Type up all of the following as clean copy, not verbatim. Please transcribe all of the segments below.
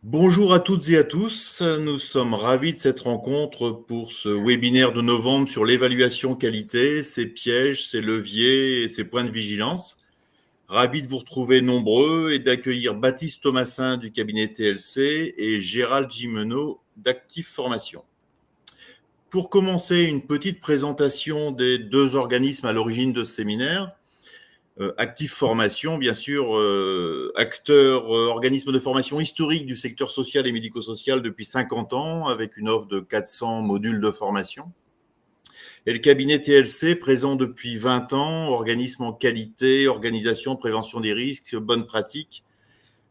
Bonjour à toutes et à tous, nous sommes ravis de cette rencontre pour ce webinaire de novembre sur l'évaluation qualité, ses pièges, ses leviers et ses points de vigilance. Ravis de vous retrouver nombreux et d'accueillir Baptiste Thomasin du cabinet TLC et Gérald Gimeno d'Active Formation. Pour commencer, une petite présentation des deux organismes à l'origine de ce séminaire. Active Formation, bien sûr, acteur, organisme de formation historique du secteur social et médico-social depuis 50 ans, avec une offre de 400 modules de formation. Et le cabinet TLC, présent depuis 20 ans, organisme en qualité, organisation, prévention des risques, bonnes pratiques,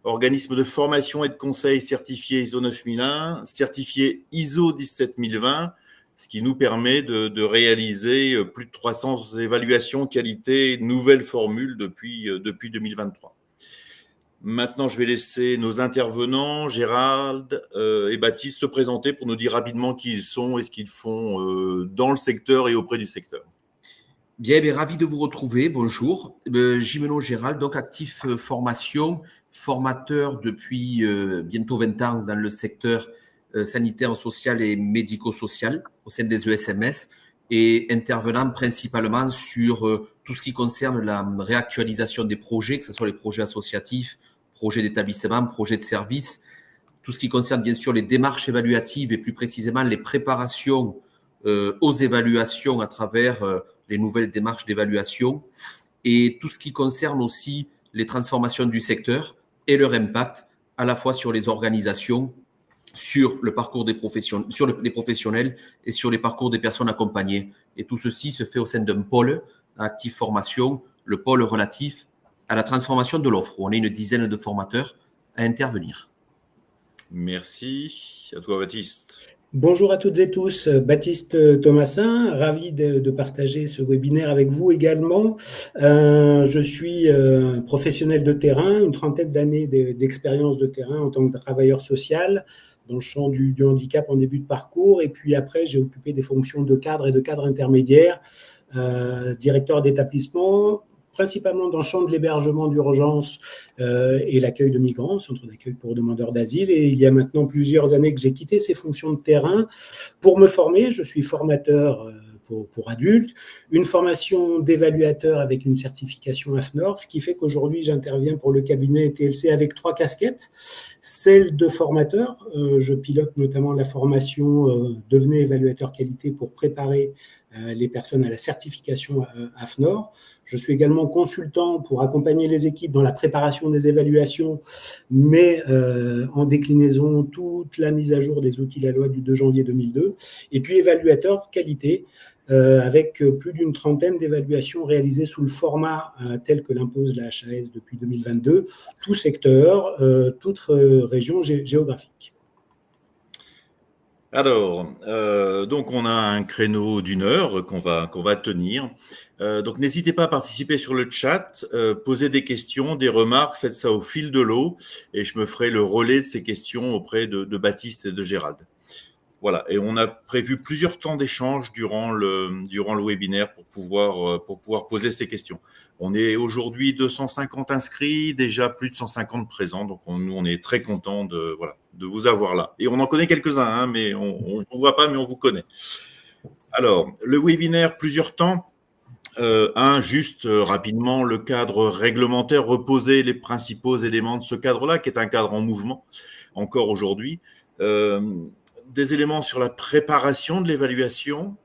organisme de formation et de conseil certifié ISO 9001, certifié ISO 17020, ce qui nous permet de réaliser plus de 300 évaluations qualité, nouvelles formules depuis 2023. Maintenant, je vais laisser nos intervenants, Gérald et Baptiste, se présenter pour nous dire rapidement qui ils sont et ce qu'ils font dans le secteur et auprès du secteur. Bien, ravi de vous retrouver. Bonjour. Gimeno Gérald, donc Active Formation, formateur depuis bientôt 20 ans dans le secteur sanitaire, social et médico-social au sein des ESMS et intervenant principalement sur tout ce qui concerne la réactualisation des projets, que ce soit les projets associatifs, projets d'établissement, projets de service, tout ce qui concerne bien sûr les démarches évaluatives et plus précisément les préparations aux évaluations à travers les nouvelles démarches d'évaluation et tout ce qui concerne aussi les transformations du secteur et leur impact à la fois sur les organisations, sur le parcours des professionnels, sur les professionnels et sur les parcours des personnes accompagnées. Et tout ceci se fait au sein d'un pôle à Active Formation, le pôle relatif à la transformation de l'offre. On est une dizaine de formateurs à intervenir. Merci. À toi, Baptiste. Bonjour à toutes et tous, Baptiste Thomasin, ravi de partager ce webinaire avec vous également. Je suis professionnel de terrain, une trentaine d'années d'expérience de terrain en tant que travailleur social dans le champ du handicap en début de parcours. Et puis après, j'ai occupé des fonctions de cadre et de cadre intermédiaire, directeur d'établissement, principalement dans le champ de l'hébergement d'urgence et l'accueil de migrants, centre d'accueil pour demandeurs d'asile. Et il y a maintenant plusieurs années que j'ai quitté ces fonctions de terrain pour me former. Je suis formateur pour adultes, une formation d'évaluateur avec une certification AFNOR, ce qui fait qu'aujourd'hui, j'interviens pour le cabinet TLC avec 3 casquettes. Celle de formateur, je pilote notamment la formation Devenez évaluateur qualité pour préparer les personnes à la certification AFNOR. Je suis également consultant pour accompagner les équipes dans la préparation des évaluations, mais en déclinaison toute la mise à jour des outils de la loi du 2 janvier 2002. Et puis évaluateur qualité, avec plus d'une trentaine d'évaluations réalisées sous le format tel que l'impose la HAS depuis 2022, tout secteur, toute région géographique. Alors, donc on a un créneau d'1 heure qu'on va tenir. Donc n'hésitez pas à participer sur le chat, poser des questions, des remarques, faites ça au fil de l'eau et je me ferai le relais de ces questions auprès de Baptiste et de Gérald. Voilà, et on a prévu plusieurs temps d'échange durant le webinaire pour pouvoir poser ces questions. On est aujourd'hui 250 inscrits, déjà plus de 150 présents, donc nous on est très contents de vous avoir là. Et on en connaît quelques-uns, hein, mais on ne vous voit pas, mais on vous connaît. Alors, le webinaire, plusieurs temps. Juste rapidement, le cadre réglementaire, reposer les principaux éléments de ce cadre-là, qui est un cadre en mouvement, encore aujourd'hui. Des éléments sur la préparation de l'évaluation,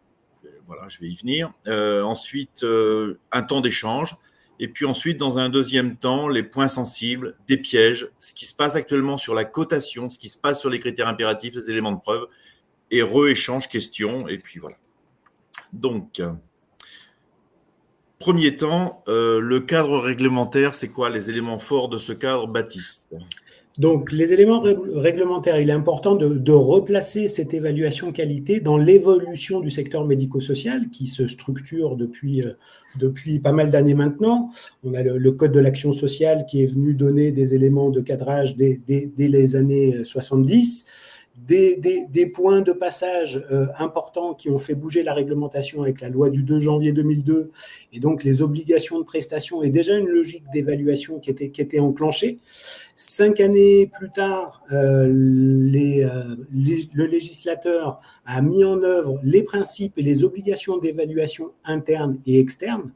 voilà, je vais y venir. Ensuite, un temps d'échange. Et puis ensuite, dans un deuxième temps, les points sensibles, des pièges, ce qui se passe actuellement sur la cotation, ce qui se passe sur les critères impératifs, les éléments de preuve, et re-échange, questions, et puis voilà. Donc, premier temps, le cadre réglementaire, c'est quoi les éléments forts de ce cadre, Baptiste ? Donc, les éléments réglementaires, il est important de replacer cette évaluation qualité dans l'évolution du secteur médico-social qui se structure depuis pas mal d'années maintenant. On a le Code de l'action sociale qui est venu donner des éléments de cadrage dès les années 70. des points de passage importants qui ont fait bouger la réglementation avec la loi du 2 janvier 2002 et donc les obligations de prestation et déjà une logique d'évaluation qui était enclenchée. 5 années plus tard, le législateur a mis en œuvre les principes et les obligations d'évaluation interne et externe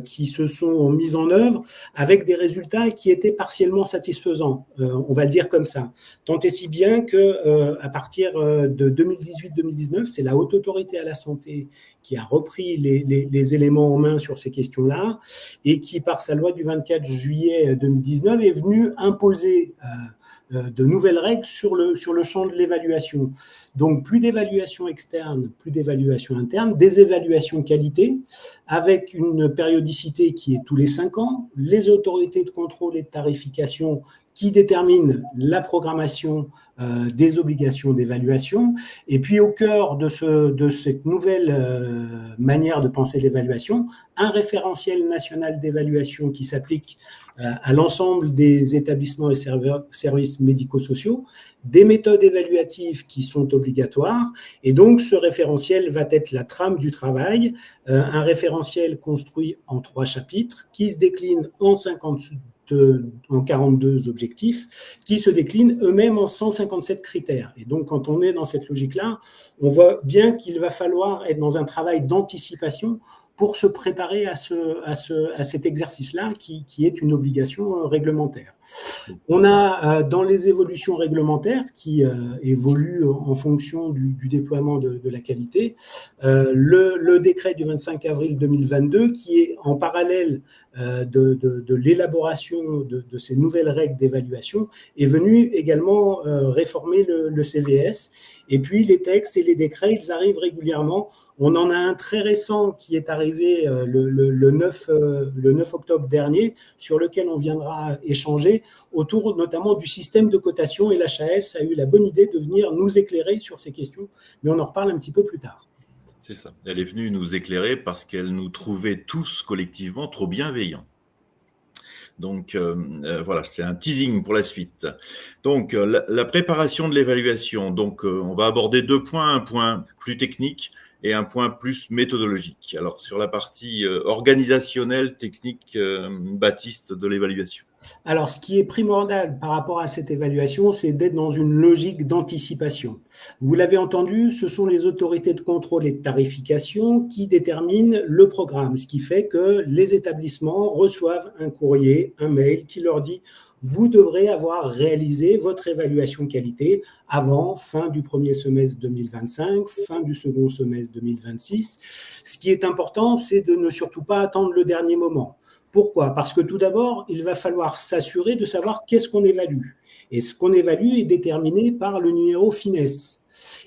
qui se sont mises en œuvre avec des résultats qui étaient partiellement satisfaisants, on va le dire comme ça. Tant et si bien que à partir de 2018-2019, c'est la Haute Autorité à la Santé qui a repris les éléments en main sur ces questions-là et qui, par sa loi du 24 juillet 2019, est venue imposer de nouvelles règles sur le champ de l'évaluation. Donc, plus d'évaluation externe, plus d'évaluation interne, des évaluations qualité, avec une périodicité qui est tous les 5 ans, les autorités de contrôle et de tarification qui déterminent la programmation des obligations d'évaluation. Et puis, au cœur de cette nouvelle manière de penser l'évaluation, un référentiel national d'évaluation qui s'applique à l'ensemble des établissements et services médico-sociaux, des méthodes évaluatives qui sont obligatoires. Et donc, ce référentiel va être la trame du travail, un référentiel construit en 3 chapitres qui se décline en 42 objectifs qui se déclinent eux-mêmes en 157 critères. Et donc, quand on est dans cette logique-là, on voit bien qu'il va falloir être dans un travail d'anticipation pour se préparer à cet exercice-là qui est une obligation réglementaire. On a dans les évolutions réglementaires qui évoluent en fonction du déploiement de la qualité, le décret du 25 avril 2022 qui est en parallèle de l'élaboration de ces nouvelles règles d'évaluation est venu également réformer le CVS. Et puis les textes et les décrets, ils arrivent régulièrement. On en a un très récent qui est arrivé le 9 octobre dernier, sur lequel on viendra échanger autour notamment du système de cotation. Et l'HAS a eu la bonne idée de venir nous éclairer sur ces questions, mais on en reparle un petit peu plus tard. C'est ça. Elle est venue nous éclairer parce qu'elle nous trouvait tous collectivement trop bienveillants. Donc voilà, c'est un teasing pour la suite. Donc la préparation de l'évaluation. Donc on va aborder 2 points, un point plus technique et un point plus méthodologique. Alors sur la partie organisationnelle, technique, Baptiste, de l'évaluation. Alors, ce qui est primordial par rapport à cette évaluation, c'est d'être dans une logique d'anticipation. Vous l'avez entendu, ce sont les autorités de contrôle et de tarification qui déterminent le programme, ce qui fait que les établissements reçoivent un courrier, un mail qui leur dit « Vous devrez avoir réalisé votre évaluation qualité avant fin du premier semestre 2025, fin du second semestre 2026. » Ce qui est important, c'est de ne surtout pas attendre le dernier moment. Pourquoi ? Parce que tout d'abord, il va falloir s'assurer de savoir qu'est-ce qu'on évalue. Et ce qu'on évalue est déterminé par le numéro FINES.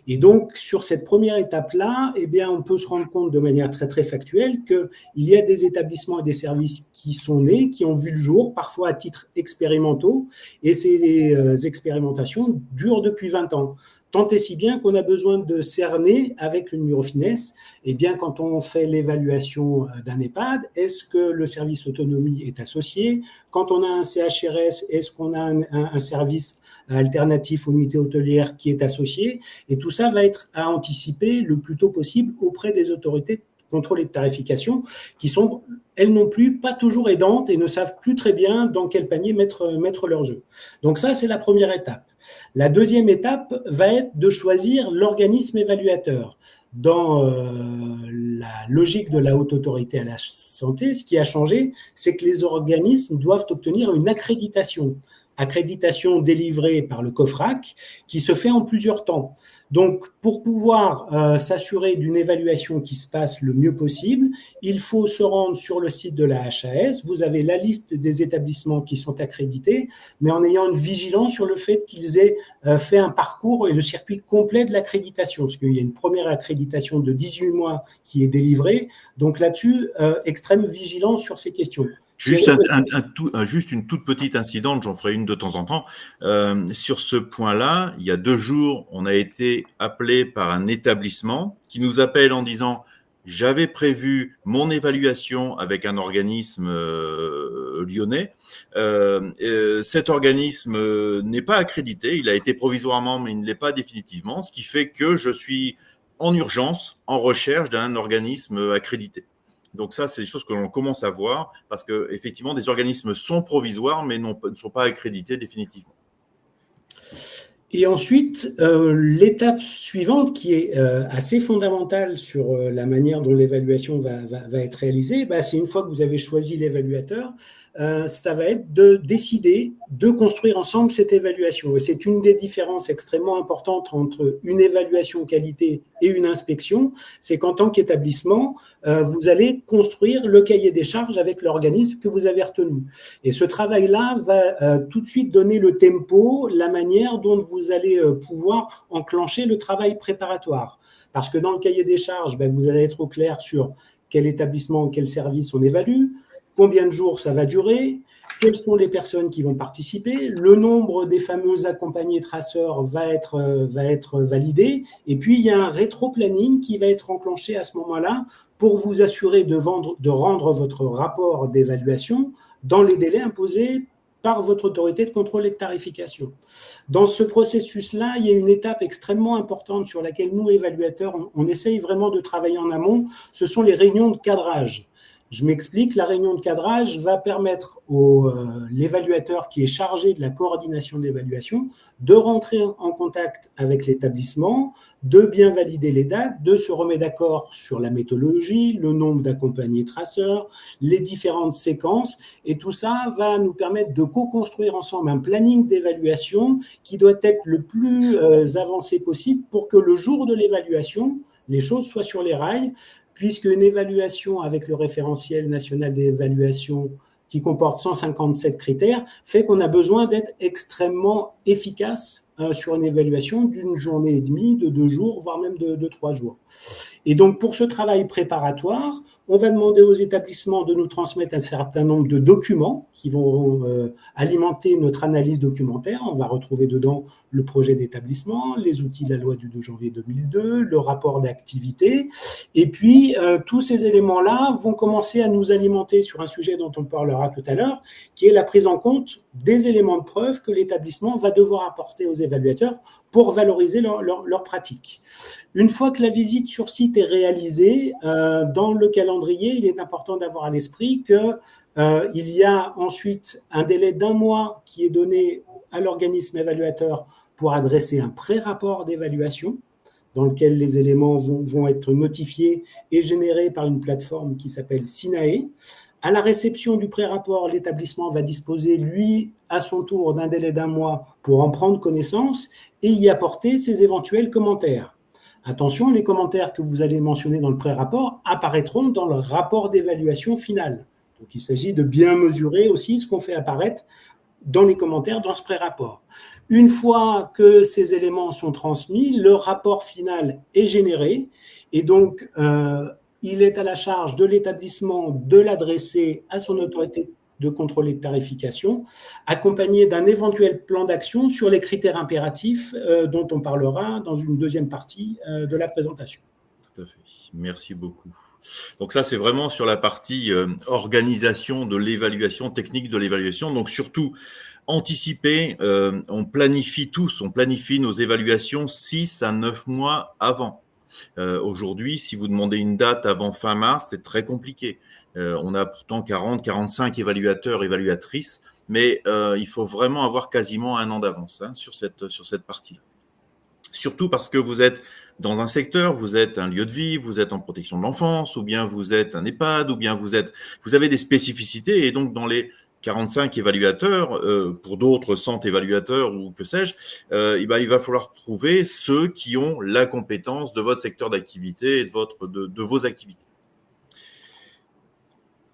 Et donc, sur cette première étape-là, eh bien, on peut se rendre compte de manière très, très factuelle qu'il y a des établissements et des services qui sont nés, qui ont vu le jour, parfois à titre expérimentaux, et ces expérimentations durent depuis 20 ans. Tant et si bien qu'on a besoin de cerner avec le numéro FINES, eh bien, quand on fait l'évaluation d'un EHPAD, est-ce que le service autonomie est associé ? Quand on a un CHRS, est-ce qu'on a un service alternatif aux unités hôtelières qui est associé ? Et tout ça va être à anticiper le plus tôt possible auprès des autorités de contrôle et de tarification qui sont, elles non plus, pas toujours aidantes et ne savent plus très bien dans quel panier mettre leurs œufs. Donc ça, c'est la première étape. La deuxième étape va être de choisir l'organisme évaluateur. Dans la logique de la Haute Autorité à la Santé, ce qui a changé, c'est que les organismes doivent obtenir une accréditation délivrée par le COFRAC qui se fait en plusieurs temps. Donc, pour pouvoir s'assurer d'une évaluation qui se passe le mieux possible, il faut se rendre sur le site de la HAS. Vous avez la liste des établissements qui sont accrédités, mais en ayant une vigilance sur le fait qu'ils aient fait un parcours et le circuit complet de l'accréditation, parce qu'il y a une première accréditation de 18 mois qui est délivrée. Donc là-dessus, extrême vigilance sur ces questions. Juste une toute petite incidente, j'en ferai une de temps en temps. Sur ce point-là, il y a 2 jours, on a été appelé par un établissement qui nous appelle en disant « j'avais prévu mon évaluation avec un organisme lyonnais. Cet organisme n'est pas accrédité, il a été provisoirement, mais il ne l'est pas définitivement, ce qui fait que je suis en urgence, en recherche d'un organisme accrédité. Donc ça, c'est des choses que l'on commence à voir, parce qu'effectivement, des organismes sont provisoires, mais ne sont pas accrédités définitivement. Et ensuite, l'étape suivante qui est assez fondamentale sur la manière dont l'évaluation va être réalisée, c'est une fois que vous avez choisi l'évaluateur, ça va être de décider de construire ensemble cette évaluation. Et c'est une des différences extrêmement importantes entre une évaluation qualité et une inspection, c'est qu'en tant qu'établissement, vous allez construire le cahier des charges avec l'organisme que vous avez retenu. Et ce travail-là va tout de suite donner le tempo, la manière dont vous allez pouvoir enclencher le travail préparatoire. Parce que dans le cahier des charges, vous allez être au clair sur quel établissement, quel service on évalue, combien de jours ça va durer, quelles sont les personnes qui vont participer, le nombre des fameux accompagnés traceurs va être validé, et puis il y a un rétro-planning qui va être enclenché à ce moment-là pour vous assurer de rendre votre rapport d'évaluation dans les délais imposés par votre autorité de contrôle et de tarification. Dans ce processus-là, il y a une étape extrêmement importante sur laquelle nous, évaluateurs, on essaye vraiment de travailler en amont, ce sont les réunions de cadrage. Je m'explique, la réunion de cadrage va permettre l'évaluateur qui est chargé de la coordination de l'évaluation de rentrer en contact avec l'établissement, de bien valider les dates, de se remettre d'accord sur la méthodologie, le nombre d'accompagnés traceurs, les différentes séquences, et tout ça va nous permettre de co-construire ensemble un planning d'évaluation qui doit être le plus avancé possible pour que le jour de l'évaluation, les choses soient sur les rails, puisque une évaluation avec le référentiel national d'évaluation qui comporte 157 critères fait qu'on a besoin d'être extrêmement efficace sur une évaluation d'une journée et demie, de 2 jours, voire même de 3 jours. Et donc, pour ce travail préparatoire, on va demander aux établissements de nous transmettre un certain nombre de documents qui vont alimenter notre analyse documentaire. On va retrouver dedans le projet d'établissement, les outils de la loi du 2 janvier 2002, le rapport d'activité. Et puis, tous ces éléments-là vont commencer à nous alimenter sur un sujet dont on parlera tout à l'heure, qui est la prise en compte des éléments de preuve que l'établissement va devoir apporter aux évaluateurs pour valoriser leur pratique. Une fois que la visite sur site est réalisée, dans le calendrier, il est important d'avoir à l'esprit qu'il y a ensuite un délai d'1 mois qui est donné à l'organisme évaluateur pour adresser un pré-rapport d'évaluation dans lequel les éléments vont être notifiés et générés par une plateforme qui s'appelle Sinae. À la réception du pré-rapport, l'établissement va disposer, lui, à son tour, d'un délai d'1 mois pour en prendre connaissance et y apporter ses éventuels commentaires. Attention, les commentaires que vous allez mentionner dans le pré-rapport apparaîtront dans le rapport d'évaluation final. Donc, il s'agit de bien mesurer aussi ce qu'on fait apparaître dans les commentaires dans ce pré-rapport. Une fois que ces éléments sont transmis, le rapport final est généré et donc il est à la charge de l'établissement de l'adresser à son autorité de contrôle et de tarification, accompagné d'un éventuel plan d'action sur les critères impératifs dont on parlera dans une deuxième partie de la présentation. Tout à fait. Merci beaucoup. Donc ça, c'est vraiment sur la partie organisation de l'évaluation, technique de l'évaluation. Donc surtout, anticiper, on planifie nos évaluations 6 à 9 mois avant. Aujourd'hui, si vous demandez une date avant fin mars, c'est très compliqué. On a pourtant 40-45 évaluateurs, évaluatrices, mais il faut vraiment avoir quasiment 1 an d'avance sur cette partie-là. Surtout parce que vous êtes dans un secteur, vous êtes un lieu de vie, vous êtes en protection de l'enfance, ou bien vous êtes un EHPAD, ou bien vous avez des spécificités, et donc dans les 45 évaluateurs, pour d'autres 100 évaluateurs ou que sais-je, il va falloir trouver ceux qui ont la compétence de votre secteur d'activité et de vos activités.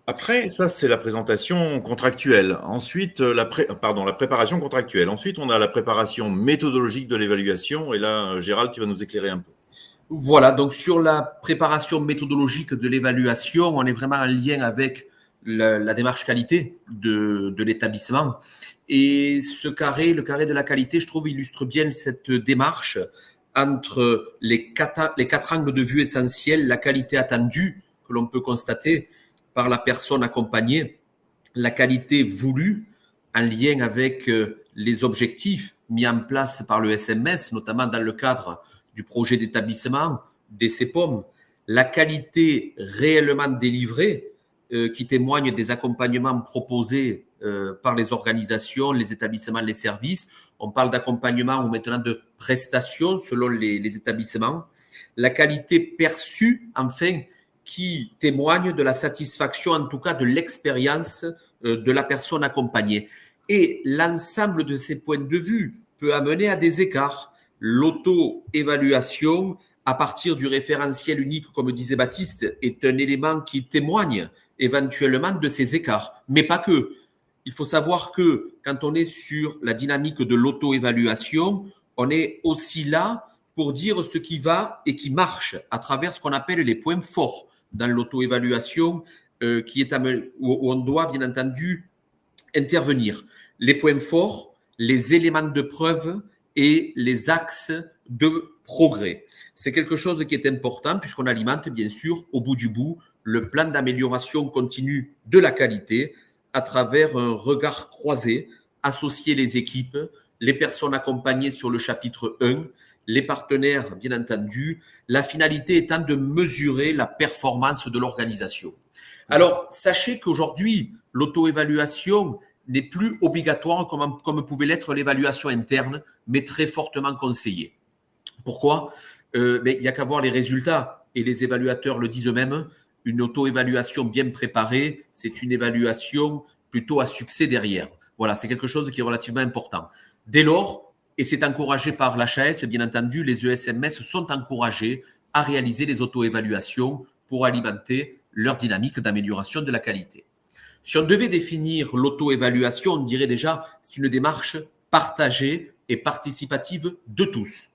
Après, ça, c'est la présentation contractuelle. Ensuite, la préparation contractuelle. Ensuite, on a la préparation méthodologique de l'évaluation. Et là, Gérald, tu vas nous éclairer un peu. Voilà, donc sur la préparation méthodologique de l'évaluation, on est vraiment en lien avec la démarche qualité de l'établissement. Et le carré de la qualité, je trouve, illustre bien cette démarche entre les quatre angles de vue essentiels, la qualité attendue que l'on peut constater par la personne accompagnée, la qualité voulue en lien avec les objectifs mis en place par le SMS, notamment dans le cadre du projet d'établissement, des CEPOM, la qualité réellement délivrée qui témoigne des accompagnements proposés par les organisations, les établissements, les services. On parle d'accompagnement ou maintenant de prestations selon les établissements. La qualité perçue, enfin, qui témoigne de la satisfaction, en tout cas de l'expérience de la personne accompagnée. Et l'ensemble de ces points de vue peut amener à des écarts. L'auto-évaluation, à partir du référentiel unique, comme disait Baptiste, est un élément qui témoigne éventuellement de ces écarts, mais pas que. Il faut savoir que quand on est sur la dynamique de l'auto-évaluation, on est aussi là pour dire ce qui va et qui marche à travers ce qu'on appelle les points forts dans l'auto-évaluation où on doit bien entendu intervenir. Les points forts, les éléments de preuve et les axes de progrès. C'est quelque chose qui est important puisqu'on alimente bien sûr au bout du bout le plan d'amélioration continue de la qualité à travers un regard croisé, associer les équipes, les personnes accompagnées sur le chapitre 1, les partenaires bien entendu, la finalité étant de mesurer la performance de l'organisation. Alors, sachez qu'aujourd'hui, l'auto-évaluation n'est plus obligatoire comme pouvait l'être l'évaluation interne, mais très fortement conseillée. Pourquoi ? Il n'y a qu'à voir les résultats, et les évaluateurs le disent eux-mêmes, une auto-évaluation bien préparée, c'est une évaluation plutôt à succès derrière. Voilà, c'est quelque chose qui est relativement important. Dès lors, et c'est encouragé par l'HAS, bien entendu, les ESMS sont encouragés à réaliser les auto-évaluations pour alimenter leur dynamique d'amélioration de la qualité. Si on devait définir l'auto-évaluation, on dirait déjà c'est une démarche partagée et participative de tous.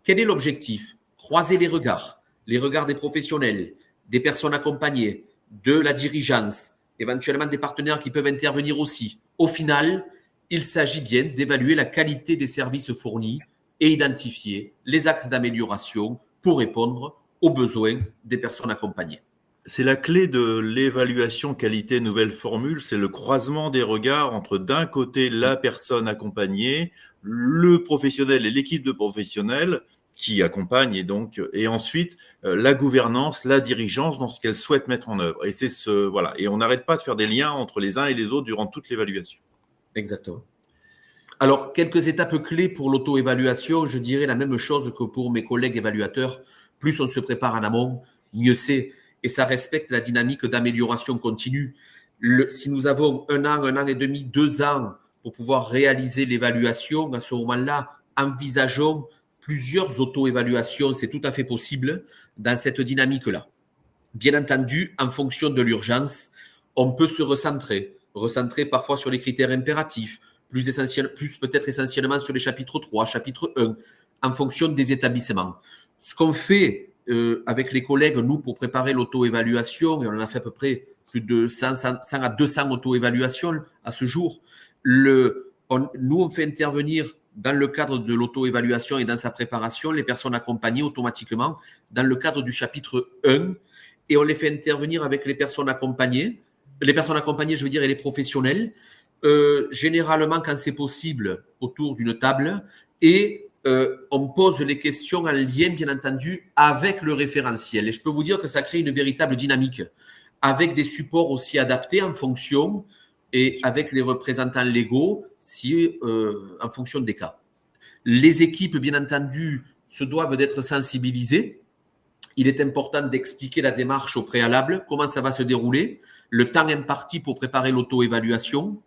Quel est l'objectif ? Croiser les regards des professionnels, des personnes accompagnées, de la dirigeance, éventuellement des partenaires qui peuvent intervenir aussi. Au final, il s'agit bien d'évaluer la qualité des services fournis et identifier les axes d'amélioration pour répondre aux besoins des personnes accompagnées. C'est la clé de l'évaluation qualité nouvelle formule, c'est le croisement des regards entre d'un côté la personne accompagnée, le professionnel et l'équipe de professionnels qui accompagnent et ensuite la gouvernance, la dirigeance dans ce qu'elle souhaite mettre en œuvre. Et c'est voilà. Et on n'arrête pas de faire des liens entre les uns et les autres durant toute l'évaluation. Exactement. Alors, quelques étapes clés pour l'auto-évaluation, je dirais la même chose que pour mes collègues évaluateurs. Plus on se prépare en amont, mieux c'est. Et ça respecte la dynamique d'amélioration continue. Si nous avons 1 an et demi, 2 ans pour pouvoir réaliser l'évaluation, à ce moment-là, envisageons plusieurs auto-évaluations. C'est tout à fait possible dans cette dynamique-là. Bien entendu, en fonction de l'urgence, on peut se recentrer parfois sur les critères impératifs, plus peut-être essentiellement sur les chapitres 3, chapitre 1, en fonction des établissements. Ce qu'on fait avec les collègues, nous, pour préparer l'auto-évaluation, et on en a fait à peu près plus de 100 à 200 auto-évaluations à ce jour, on fait intervenir dans le cadre de l'auto-évaluation et dans sa préparation les personnes accompagnées automatiquement dans le cadre du chapitre 1 et on les fait intervenir avec les personnes accompagnées, je veux dire, et les professionnels, généralement quand c'est possible autour d'une table et on pose les questions en lien, bien entendu, avec le référentiel. Et je peux vous dire que ça crée une véritable dynamique avec des supports aussi adaptés en fonction et avec les représentants légaux en fonction des cas. Les équipes, bien entendu, se doivent d'être sensibilisées. Il est important d'expliquer la démarche au préalable, comment ça va se dérouler, le temps imparti pour préparer l'auto-évaluation.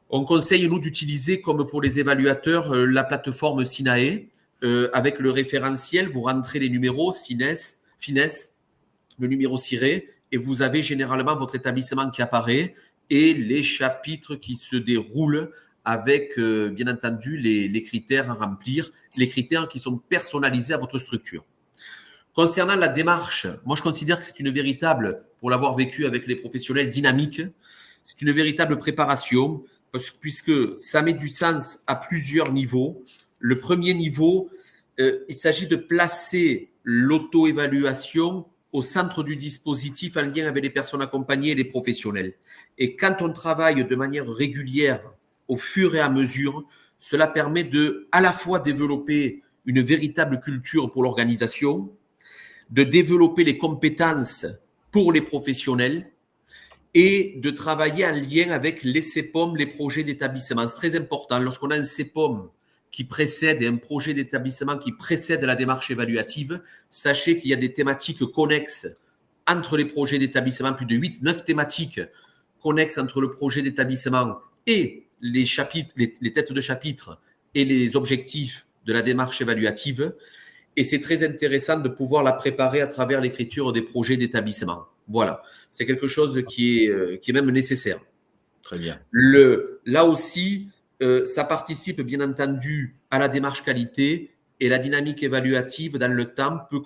On conseille, nous, d'utiliser, comme pour les évaluateurs, la plateforme Sinae. Avec le référentiel, vous rentrez les numéros, Finesse, le numéro ciré, et vous avez généralement votre établissement qui apparaît et les chapitres qui se déroulent avec, bien entendu, les critères à remplir, les critères qui sont personnalisés à votre structure. Concernant la démarche, moi, je considère que c'est une véritable, pour l'avoir vécu avec les professionnels, dynamique. C'est une véritable préparation puisque ça met du sens à plusieurs niveaux. Le premier niveau, il s'agit de placer l'auto-évaluation au centre du dispositif en lien avec les personnes accompagnées et les professionnels. Et quand on travaille de manière régulière, au fur et à mesure, cela permet de à la fois développer une véritable culture pour l'organisation, de développer les compétences pour les professionnels et de travailler en lien avec les CEPOM, les projets d'établissement. C'est très important. Lorsqu'on a un CEPOM qui précède et un projet d'établissement qui précède la démarche évaluative, sachez qu'il y a des thématiques connexes entre les projets d'établissement, plus de 8-9 thématiques connexes entre le projet d'établissement et les chapitres, les têtes de chapitre et les objectifs de la démarche évaluative. Et c'est très intéressant de pouvoir la préparer à travers l'écriture des projets d'établissement. Voilà, c'est quelque chose qui est même nécessaire. Très bien. Là aussi, ça participe bien entendu à la démarche qualité et la dynamique évaluative dans le temps peut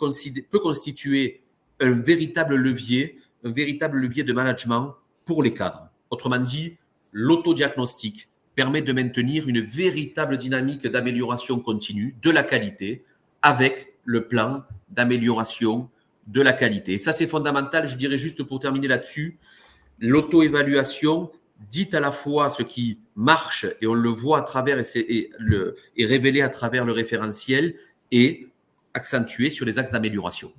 constituer un véritable levier de management pour les cadres. Autrement dit, l'autodiagnostic permet de maintenir une véritable dynamique d'amélioration continue de la qualité avec le plan d'amélioration de la qualité. Et ça, c'est fondamental. Je dirais juste pour terminer là-dessus, l'auto-évaluation dit à la fois ce qui marche et on le voit à travers et révélé à travers le référentiel et accentué sur les axes d'amélioration.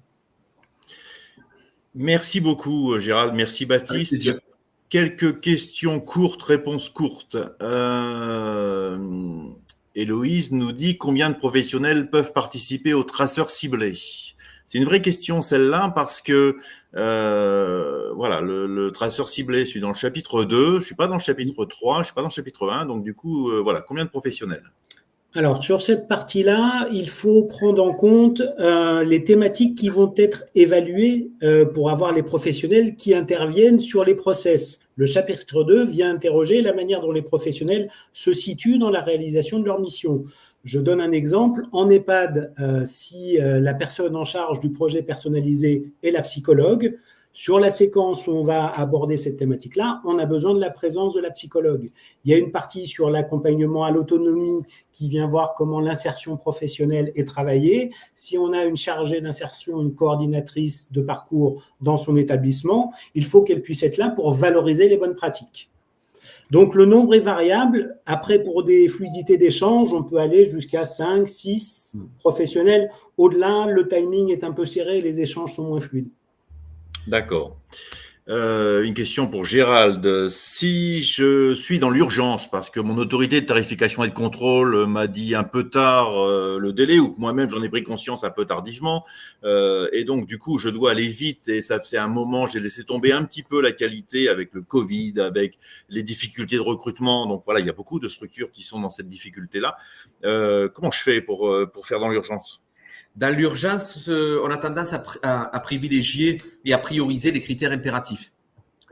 Merci beaucoup, Gérald. Merci, Baptiste. Quelques questions courtes, réponses courtes. Héloïse nous dit combien de professionnels peuvent participer aux traceurs ciblés. C'est une vraie question celle-là parce que voilà, le traceur ciblé, je suis dans le chapitre 2, je ne suis pas dans le chapitre 3, je ne suis pas dans le chapitre 1, donc du coup, voilà, combien de professionnels ? Alors, sur cette partie-là, il faut prendre en compte les thématiques qui vont être évaluées pour avoir les professionnels qui interviennent sur les process. Le chapitre 2 vient interroger la manière dont les professionnels se situent dans la réalisation de leur mission. Je donne un exemple. En EHPAD, si la personne en charge du projet personnalisé est la psychologue, sur la séquence où on va aborder cette thématique-là, on a besoin de la présence de la psychologue. Il y a une partie sur l'accompagnement à l'autonomie qui vient voir comment l'insertion professionnelle est travaillée. Si on a une chargée d'insertion, une coordinatrice de parcours dans son établissement, il faut qu'elle puisse être là pour valoriser les bonnes pratiques. Donc, le nombre est variable. Après, pour des fluidités d'échange, on peut aller jusqu'à 5, 6 professionnels. Au-delà, le timing est un peu serré et les échanges sont moins fluides. D'accord. Une question pour Gérald. Si je suis dans l'urgence parce que mon autorité de tarification et de contrôle m'a dit un peu tard le délai, ou que moi-même j'en ai pris conscience un peu tardivement, et donc du coup je dois aller vite et ça fait un moment, j'ai laissé tomber un petit peu la qualité avec le Covid, avec les difficultés de recrutement. Donc voilà, il y a beaucoup de structures qui sont dans cette difficulté-là. Comment je fais pour faire dans l'urgence ? Dans l'urgence, on a tendance à privilégier et à prioriser les critères impératifs.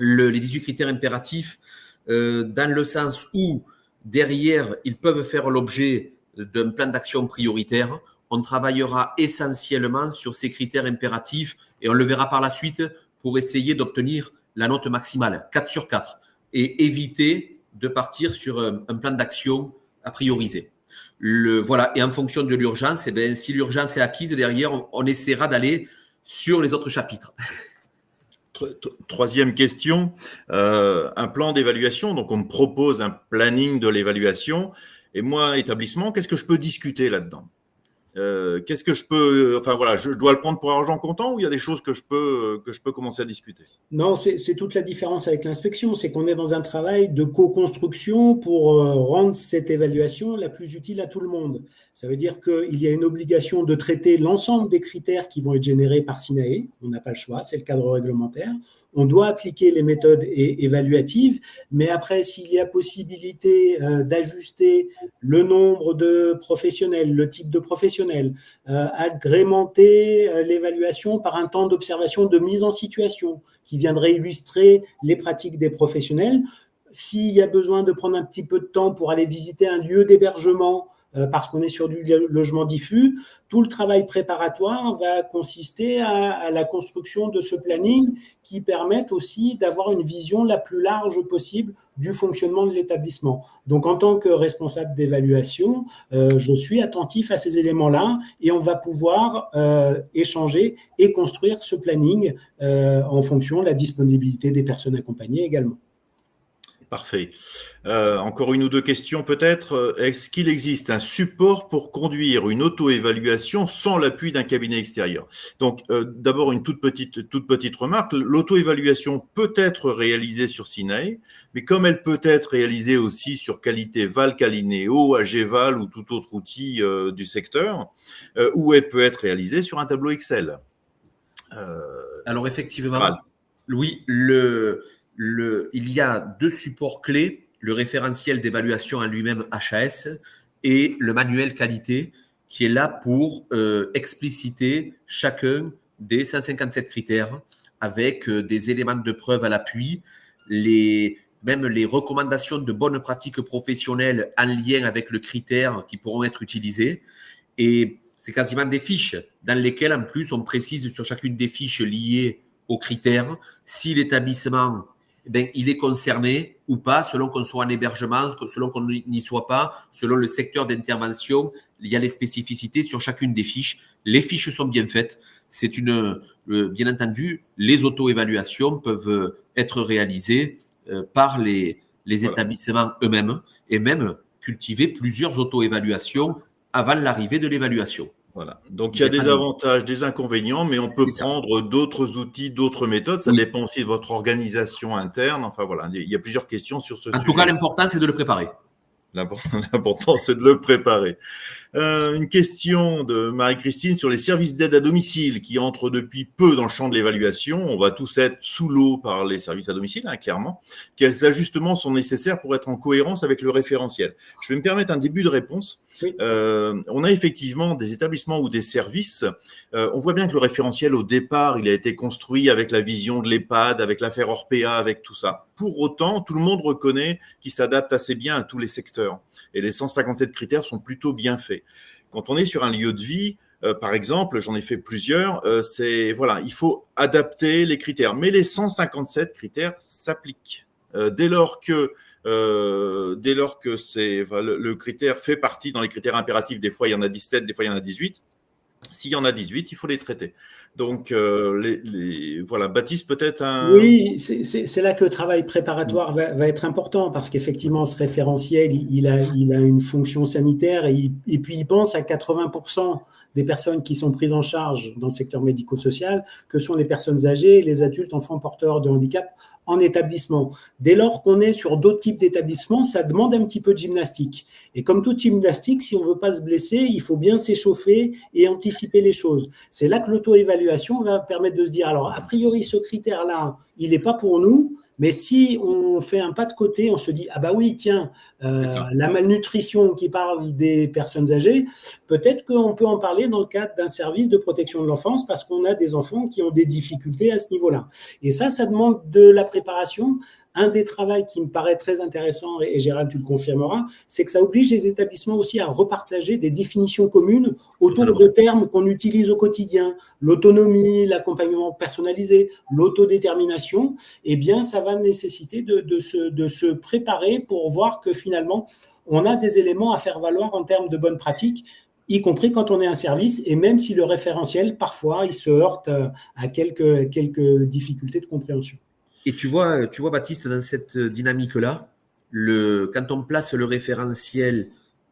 Les 18 critères impératifs, dans le sens où, derrière, ils peuvent faire l'objet d'un plan d'action prioritaire. On travaillera essentiellement sur ces critères impératifs et on le verra par la suite pour essayer d'obtenir la note maximale, 4 sur 4, et éviter de partir sur un plan d'action à prioriser. Voilà, et en fonction de l'urgence, si l'urgence est acquise, derrière, on essaiera d'aller sur les autres chapitres. Troisième question, un plan d'évaluation. Donc, on me propose un planning de l'évaluation. Et moi, établissement, qu'est-ce que je peux discuter là-dedans ? Qu'est-ce que je peux… Enfin, voilà, je dois le prendre pour argent comptant ou il y a des choses que je peux commencer à discuter ? Non, c'est toute la différence avec l'inspection. C'est qu'on est dans un travail de co-construction pour rendre cette évaluation la plus utile à tout le monde. Ça veut dire qu'il y a une obligation de traiter l'ensemble des critères qui vont être générés par SINAE. On n'a pas le choix, c'est le cadre réglementaire. On doit appliquer les méthodes évaluatives, mais après, s'il y a possibilité d'ajuster le nombre de professionnels, le type de professionnel, agrémenter l'évaluation par un temps d'observation de mise en situation qui viendrait illustrer les pratiques des professionnels. S'il y a besoin de prendre un petit peu de temps pour aller visiter un lieu d'hébergement parce qu'on est sur du logement diffus, tout le travail préparatoire va consister à la construction de ce planning qui permette aussi d'avoir une vision la plus large possible du fonctionnement de l'établissement. Donc, en tant que responsable d'évaluation, je suis attentif à ces éléments-là et on va pouvoir échanger et construire ce planning en fonction de la disponibilité des personnes accompagnées également. Parfait. Encore une ou deux questions peut-être. Est-ce qu'il existe un support pour conduire une auto-évaluation sans l'appui d'un cabinet extérieur? Donc, d'abord, une toute petite remarque. L'auto-évaluation peut être réalisée sur Sinae, mais comme elle peut être réalisée aussi sur Qualité Val Calineo, AGVAL ou tout autre outil du secteur, ou elle peut être réalisée sur un tableau Excel. Alors, effectivement, oui, il y a deux supports clés, le référentiel d'évaluation en lui-même HAS et le manuel qualité qui est là pour expliciter chacun des 157 critères avec des éléments de preuve à l'appui, même les recommandations de bonnes pratiques professionnelles en lien avec le critère qui pourront être utilisés. Et c'est quasiment des fiches dans lesquelles, en plus, on précise sur chacune des fiches liées aux critères si l'établissement il est concerné ou pas, selon qu'on soit en hébergement, selon qu'on n'y soit pas, selon le secteur d'intervention. Il y a les spécificités sur chacune des fiches. Les fiches sont bien faites. Bien entendu, les auto-évaluations peuvent être réalisées par les établissements eux-mêmes et même cultiver plusieurs auto-évaluations avant l'arrivée de l'évaluation. Voilà. Donc, il y a des avantages, des inconvénients, mais on peut prendre d'autres outils, d'autres méthodes. Ça dépend aussi de votre organisation interne. Enfin, voilà, il y a plusieurs questions sur ce sujet. En tout cas, l'important, c'est de le préparer. L'important, c'est de le préparer. Une question de Marie-Christine sur les services d'aide à domicile qui entrent depuis peu dans le champ de l'évaluation. On va tous être sous l'eau par les services à domicile, clairement. Quels ajustements sont nécessaires pour être en cohérence avec le référentiel? Je vais me permettre un début de réponse. Oui. On a effectivement des établissements ou des services. On voit bien que le référentiel, au départ, il a été construit avec la vision de l'EHPAD, avec l'affaire Orpea, avec tout ça. Pour autant, tout le monde reconnaît qu'il s'adapte assez bien à tous les secteurs. Et les 157 critères sont plutôt bien faits. Quand on est sur un lieu de vie, par exemple, j'en ai fait plusieurs, il faut adapter les critères. Mais les 157 critères s'appliquent. Dès lors que le critère fait partie dans les critères impératifs, des fois il y en a 17, des fois il y en a 18. S'il y en a 18, il faut les traiter. Donc, voilà, Baptiste, peut-être un… Oui, c'est là que le travail préparatoire va être important parce qu'effectivement, ce référentiel, il a une fonction sanitaire et puis il pense à 80% des personnes qui sont prises en charge dans le secteur médico-social, que sont les personnes âgées, les adultes, enfants porteurs de handicap en établissement. Dès lors qu'on est sur d'autres types d'établissements, ça demande un petit peu de gymnastique. Et comme toute gymnastique, si on ne veut pas se blesser, il faut bien s'échauffer et anticiper les choses. C'est là que l'auto-évaluation va permettre de se dire, alors, a priori, ce critère-là, il n'est pas pour nous, mais si on fait un pas de côté, on se dit, ah bah oui, tiens, la malnutrition qui parle des personnes âgées, peut-être qu'on peut en parler dans le cadre d'un service de protection de l'enfance parce qu'on a des enfants qui ont des difficultés à ce niveau-là. Et ça demande de la préparation. Un des travaux qui me paraît très intéressant, et Gérald, tu le confirmeras, c'est que ça oblige les établissements aussi à repartager des définitions communes autour de termes qu'on utilise au quotidien. L'autonomie, l'accompagnement personnalisé, l'autodétermination. Eh bien, ça va nécessiter de se préparer pour voir que finalement, on a des éléments à faire valoir en termes de bonnes pratiques, y compris quand on est un service, et même si le référentiel, parfois, il se heurte à quelques difficultés de compréhension. Et tu vois, Baptiste, dans cette dynamique-là, quand on place le référentiel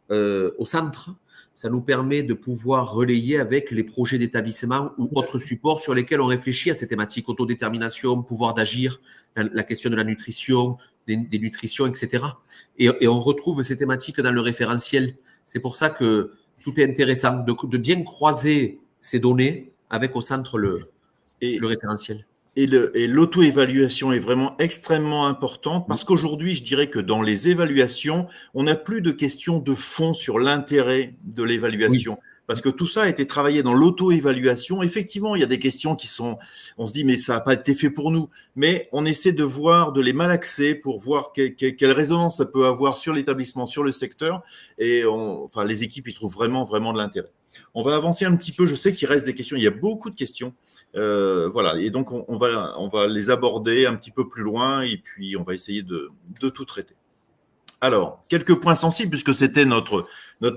au centre, ça nous permet de pouvoir relayer avec les projets d'établissement ou autres supports sur lesquels on réfléchit à ces thématiques, autodétermination, pouvoir d'agir, la question de la nutrition, des nutritions, etc. Et on retrouve ces thématiques dans le référentiel. C'est pour ça que tout est intéressant de bien croiser ces données avec au centre le référentiel. Et l'auto-évaluation est vraiment extrêmement importante parce qu'aujourd'hui, je dirais que dans les évaluations, on n'a plus de questions de fond sur l'intérêt de l'évaluation. Oui. parce que tout ça a été travaillé dans l'auto-évaluation. Effectivement, il y a des questions qui sont, on se dit, mais ça n'a pas été fait pour nous. Mais on essaie de voir, de les malaxer pour voir quelle résonance ça peut avoir sur l'établissement, sur le secteur. Et enfin, les équipes y trouvent vraiment, vraiment de l'intérêt. On va avancer un petit peu. Je sais qu'il reste des questions. Il y a beaucoup de questions. Voilà. Et donc, on va les aborder un petit peu plus loin et puis on va essayer de tout traiter. Alors, quelques points sensibles, puisque c'était notre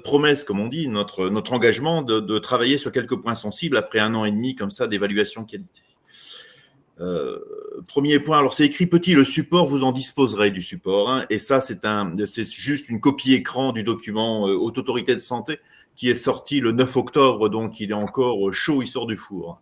promesse, comme on dit, notre engagement de travailler sur quelques points sensibles après 1 an et demi comme ça d'évaluation qualité. Premier point, alors c'est écrit petit, le support, vous en disposerez du support, hein, et ça c'est juste une copie écran du document Haute Autorité de Santé qui est sorti le 9 octobre, donc il est encore chaud, il sort du four.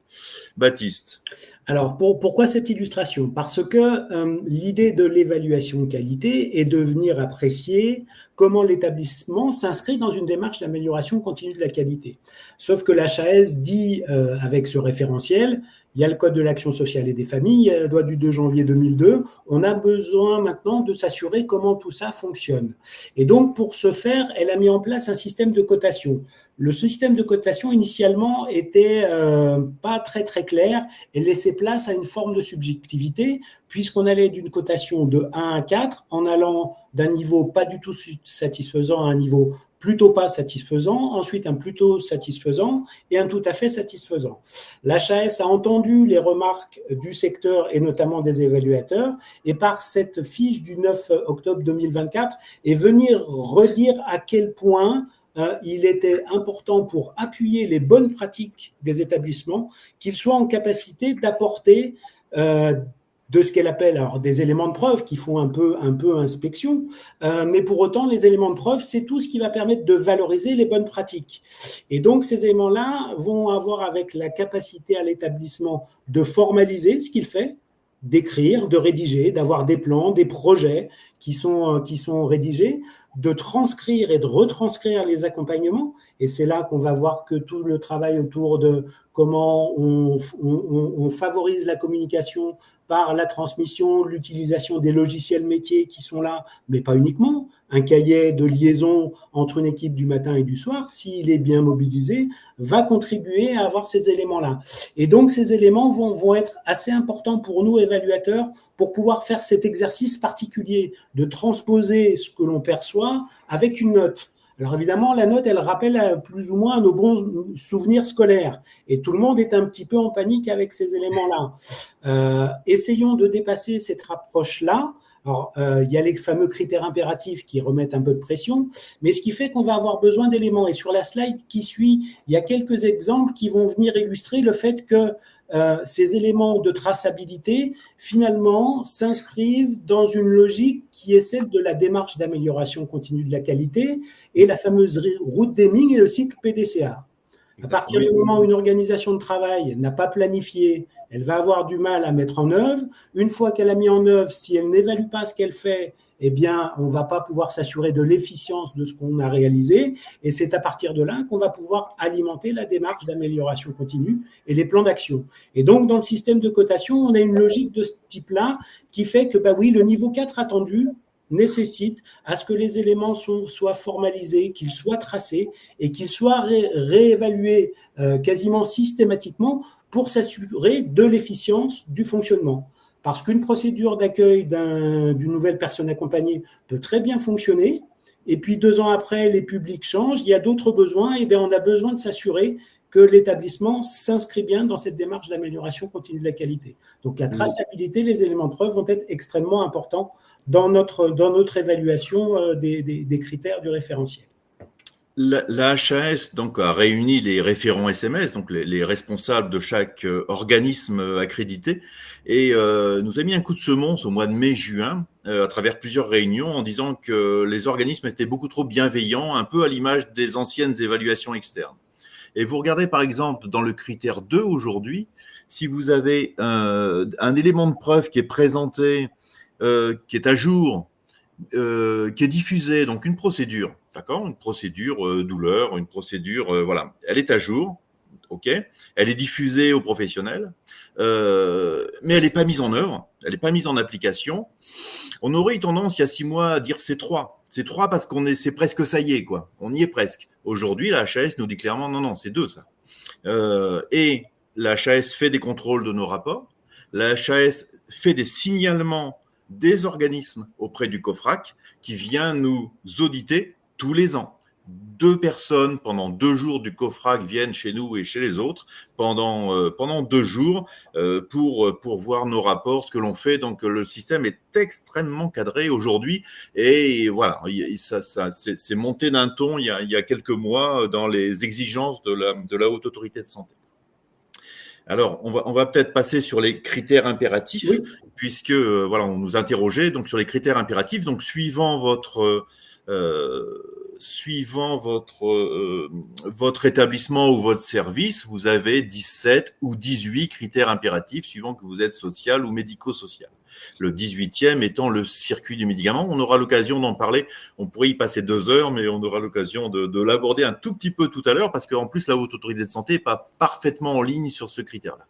Baptiste. Alors, pourquoi cette illustration? Parce que l'idée de l'évaluation de qualité est de venir apprécier comment l'établissement s'inscrit dans une démarche d'amélioration continue de la qualité. Sauf que l'HAS dit, avec ce référentiel, il y a le Code de l'action sociale et des familles, il y a la loi du 2 janvier 2002, on a besoin maintenant de s'assurer comment tout ça fonctionne. Et donc, pour ce faire, elle a mis en place un système de cotation. Le système de cotation, initialement, était pas très clair et laissait place à une forme de subjectivité, puisqu'on allait d'une cotation de 1 à 4, en allant d'un niveau pas du tout satisfaisant à un niveau plutôt pas satisfaisant, ensuite un plutôt satisfaisant et un tout à fait satisfaisant. L'HAS a entendu les remarques du secteur et notamment des évaluateurs, et par cette fiche du 9 octobre 2024, est venir redire à quel point il était important pour appuyer les bonnes pratiques des établissements qu'ils soient en capacité d'apporter de ce qu'elle appelle alors des éléments de preuve qui font un peu inspection, mais pour autant les éléments de preuve c'est tout ce qui va permettre de valoriser les bonnes pratiques. Et donc ces éléments-là vont avoir avec la capacité à l'établissement de formaliser ce qu'il fait, d'écrire, de rédiger, d'avoir des plans, des projets qui sont rédigés, de transcrire et de retranscrire les accompagnements. Et c'est là qu'on va voir que tout le travail autour de comment on favorise la communication par la transmission, l'utilisation des logiciels métiers qui sont là, mais pas uniquement. Un cahier de liaison entre une équipe du matin et du soir, s'il est bien mobilisé, va contribuer à avoir ces éléments-là. Et donc, ces éléments vont être assez importants pour nous, évaluateurs, pour pouvoir faire cet exercice particulier de transposer ce que l'on perçoit avec une note. Alors évidemment, la note, elle rappelle plus ou moins nos bons souvenirs scolaires. Et tout le monde est un petit peu en panique avec ces éléments-là. Essayons de dépasser cette approche-là. Alors, il y a les fameux critères impératifs qui remettent un peu de pression, mais ce qui fait qu'on va avoir besoin d'éléments. Et sur la slide qui suit, il y a quelques exemples qui vont venir illustrer le fait que ces éléments de traçabilité, finalement, s'inscrivent dans une logique qui est celle de la démarche d'amélioration continue de la qualité et la fameuse route d'Hamming et le cycle PDCA. À partir du moment où une organisation de travail n'a pas planifié, elle va avoir du mal à mettre en œuvre. Une fois qu'elle a mis en œuvre, si elle n'évalue pas ce qu'elle fait, eh bien, on ne va pas pouvoir s'assurer de l'efficience de ce qu'on a réalisé. Et c'est à partir de là qu'on va pouvoir alimenter la démarche d'amélioration continue et les plans d'action. Et donc, dans le système de cotation, on a une logique de ce type-là qui fait que, bah oui, le niveau 4 attendu nécessite à ce que les éléments soient formalisés, qu'ils soient tracés et qu'ils soient réévalués quasiment systématiquement pour s'assurer de l'efficience du fonctionnement. Parce qu'une procédure d'accueil d'une nouvelle personne accompagnée peut très bien fonctionner, et puis 2 ans après, les publics changent, il y a d'autres besoins, et bien on a besoin de s'assurer que l'établissement s'inscrit bien dans cette démarche d'amélioration continue de la qualité. Donc la traçabilité, les éléments de preuve vont être extrêmement importants dans notre évaluation des critères du référentiel. La HAS donc, a réuni les référents SMS, donc les responsables de chaque organisme accrédité, et nous a mis un coup de semonce au mois de mai-juin à travers plusieurs réunions en disant que les organismes étaient beaucoup trop bienveillants, un peu à l'image des anciennes évaluations externes. Et vous regardez par exemple dans le critère 2 aujourd'hui, si vous avez un élément de preuve qui est présenté, qui est à jour, qui est diffusé, donc une procédure, d'accord, une procédure douleur, une procédure, voilà, elle est à jour, ok, elle est diffusée aux professionnels, mais elle n'est pas mise en œuvre, elle n'est pas mise en application. On aurait eu tendance il y a 6 mois à dire c'est 3. C'est 3 parce c'est presque ça y est, quoi. On y est presque. Aujourd'hui, la HAS nous dit clairement non, c'est 2, ça. Et la HAS fait des contrôles de nos rapports. La HAS fait des signalements des organismes auprès du COFRAC qui vient nous auditer tous les ans. 2 personnes pendant 2 jours du COFRAC viennent chez nous et chez les autres pendant 2 jours pour voir nos rapports, ce que l'on fait. Donc le système est extrêmement cadré aujourd'hui et voilà, c'est monté d'un ton il y a quelques mois dans les exigences de la Haute Autorité de Santé. Alors, on va peut-être passer sur les critères impératifs, oui. Puisque voilà, on nous interrogeait donc sur les critères impératifs. Donc, suivant votre établissement ou votre service, vous avez 17 ou 18 critères impératifs, suivant que vous êtes social ou médico-social. Le 18e étant le circuit du médicament. On aura l'occasion d'en parler. On pourrait y passer 2 heures, mais on aura l'occasion de l'aborder un tout petit peu tout à l'heure, parce qu'en plus, la Haute Autorité de Santé n'est pas parfaitement en ligne sur ce critère-là.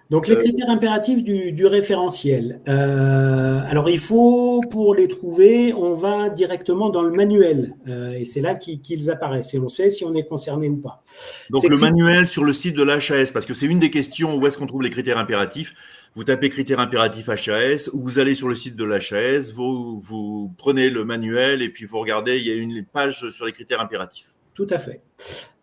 Donc, les critères impératifs du référentiel. Alors, il faut, pour les trouver, on va directement dans le manuel. Et c'est là qu'ils apparaissent. Et on sait si on est concerné ou pas. Donc, le manuel sur le site de l'HAS, parce que c'est une des questions où est-ce qu'on trouve les critères impératifs. Vous tapez critères impératifs HAS, ou vous allez sur le site de l'HAS, vous prenez le manuel et puis vous regardez, il y a une page sur les critères impératifs. Tout à fait.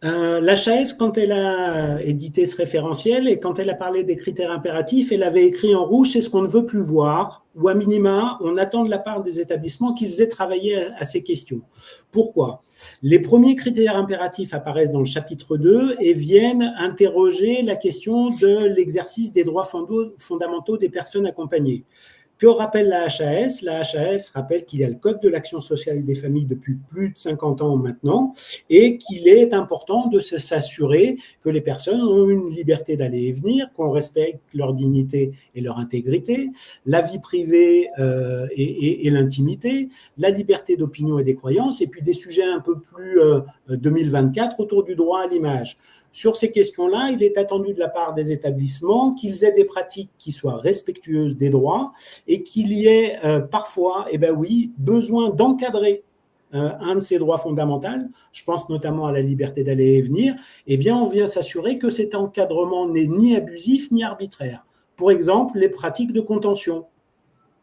L'HAS, quand elle a édité ce référentiel et quand elle a parlé des critères impératifs, elle avait écrit en rouge, c'est ce qu'on ne veut plus voir, ou à minima, on attend de la part des établissements qu'ils aient travaillé à ces questions. Pourquoi ? Les premiers critères impératifs apparaissent dans le chapitre 2 et viennent interroger la question de l'exercice des droits fondamentaux des personnes accompagnées. Que rappelle la HAS ? La HAS rappelle qu'il y a le Code de l'action sociale des familles depuis plus de 50 ans maintenant et qu'il est important de s'assurer que les personnes ont une liberté d'aller et venir, qu'on respecte leur dignité et leur intégrité, la vie privée et l'intimité, la liberté d'opinion et des croyances, et puis des sujets un peu plus 2024 autour du droit à l'image. Sur ces questions-là, il est attendu de la part des établissements qu'ils aient des pratiques qui soient respectueuses des droits et qu'il y ait parfois, besoin d'encadrer un de ces droits fondamentaux. Je pense notamment à la liberté d'aller et venir. Eh bien, on vient s'assurer que cet encadrement n'est ni abusif ni arbitraire. Pour exemple, les pratiques de contention.